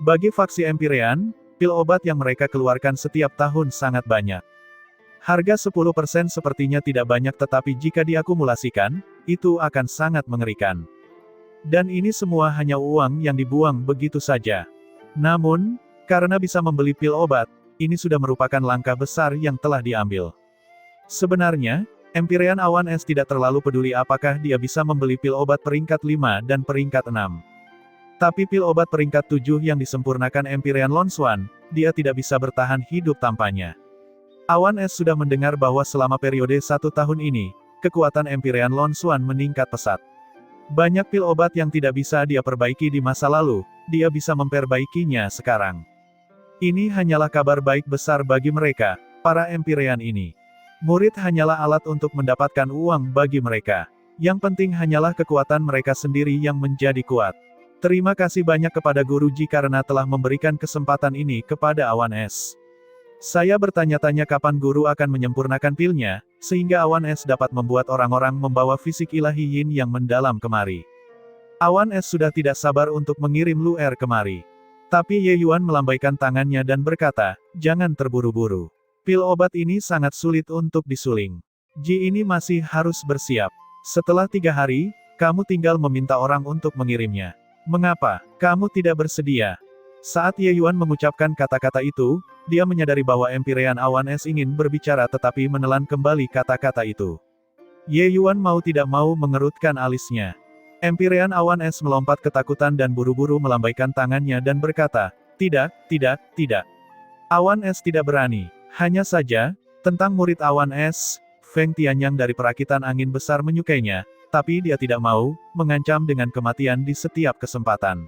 Bagi faksi Empyrean, pil obat yang mereka keluarkan setiap tahun sangat banyak. Harga 10% sepertinya tidak banyak tetapi jika diakumulasikan, itu akan sangat mengerikan. Dan ini semua hanya uang yang dibuang begitu saja. Namun, karena bisa membeli pil obat, ini sudah merupakan langkah besar yang telah diambil. Sebenarnya, Empyrean Awan Es tidak terlalu peduli apakah dia bisa membeli pil obat peringkat 5 dan peringkat 6. Tapi pil obat peringkat 7 yang disempurnakan Empyrean Lonswan, dia tidak bisa bertahan hidup tanpanya. Awan Es sudah mendengar bahwa selama periode 1 tahun ini, kekuatan Empyrean Lonswan meningkat pesat. Banyak pil obat yang tidak bisa dia perbaiki di masa lalu, dia bisa memperbaikinya sekarang. Ini hanyalah kabar baik besar bagi mereka, para Empyrean ini. Murid hanyalah alat untuk mendapatkan uang bagi mereka. Yang penting hanyalah kekuatan mereka sendiri yang menjadi kuat. Terima kasih banyak kepada Guruji karena telah memberikan kesempatan ini kepada Awan Es. Saya bertanya-tanya kapan guru akan menyempurnakan pilnya, sehingga Awan Es dapat membuat orang-orang membawa fisik ilahi Yin yang mendalam kemari. Awan Es sudah tidak sabar untuk mengirim Luer kemari. Tapi Ye Yuan melambaikan tangannya dan berkata, jangan terburu-buru. Pil obat ini sangat sulit untuk disuling. Ji ini masih harus bersiap. Setelah 3 hari, kamu tinggal meminta orang untuk mengirimnya. Mengapa kamu tidak bersedia? Saat Ye Yuan mengucapkan kata-kata itu, dia menyadari bahwa Empyrean Awan Es ingin berbicara tetapi menelan kembali kata-kata itu. Ye Yuan mau tidak mau mengerutkan alisnya. Empyrean Awan Es melompat ketakutan dan buru-buru melambaikan tangannya dan berkata, tidak. Awan Es tidak berani. Hanya saja, tentang murid Awan Es, Feng Tianyang dari perakitan angin besar menyukainya, tapi dia tidak mau mengancam dengan kematian di setiap kesempatan.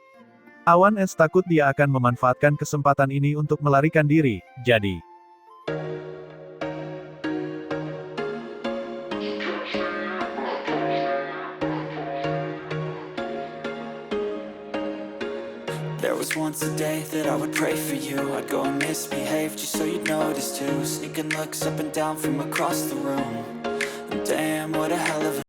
Awan Es takut dia akan memanfaatkan kesempatan ini untuk melarikan diri, jadi There was once a day that I would pray for you. I'd go and misbehave just so you'd notice too. Sneaking looks up and down from across the room. And damn, what a hell of a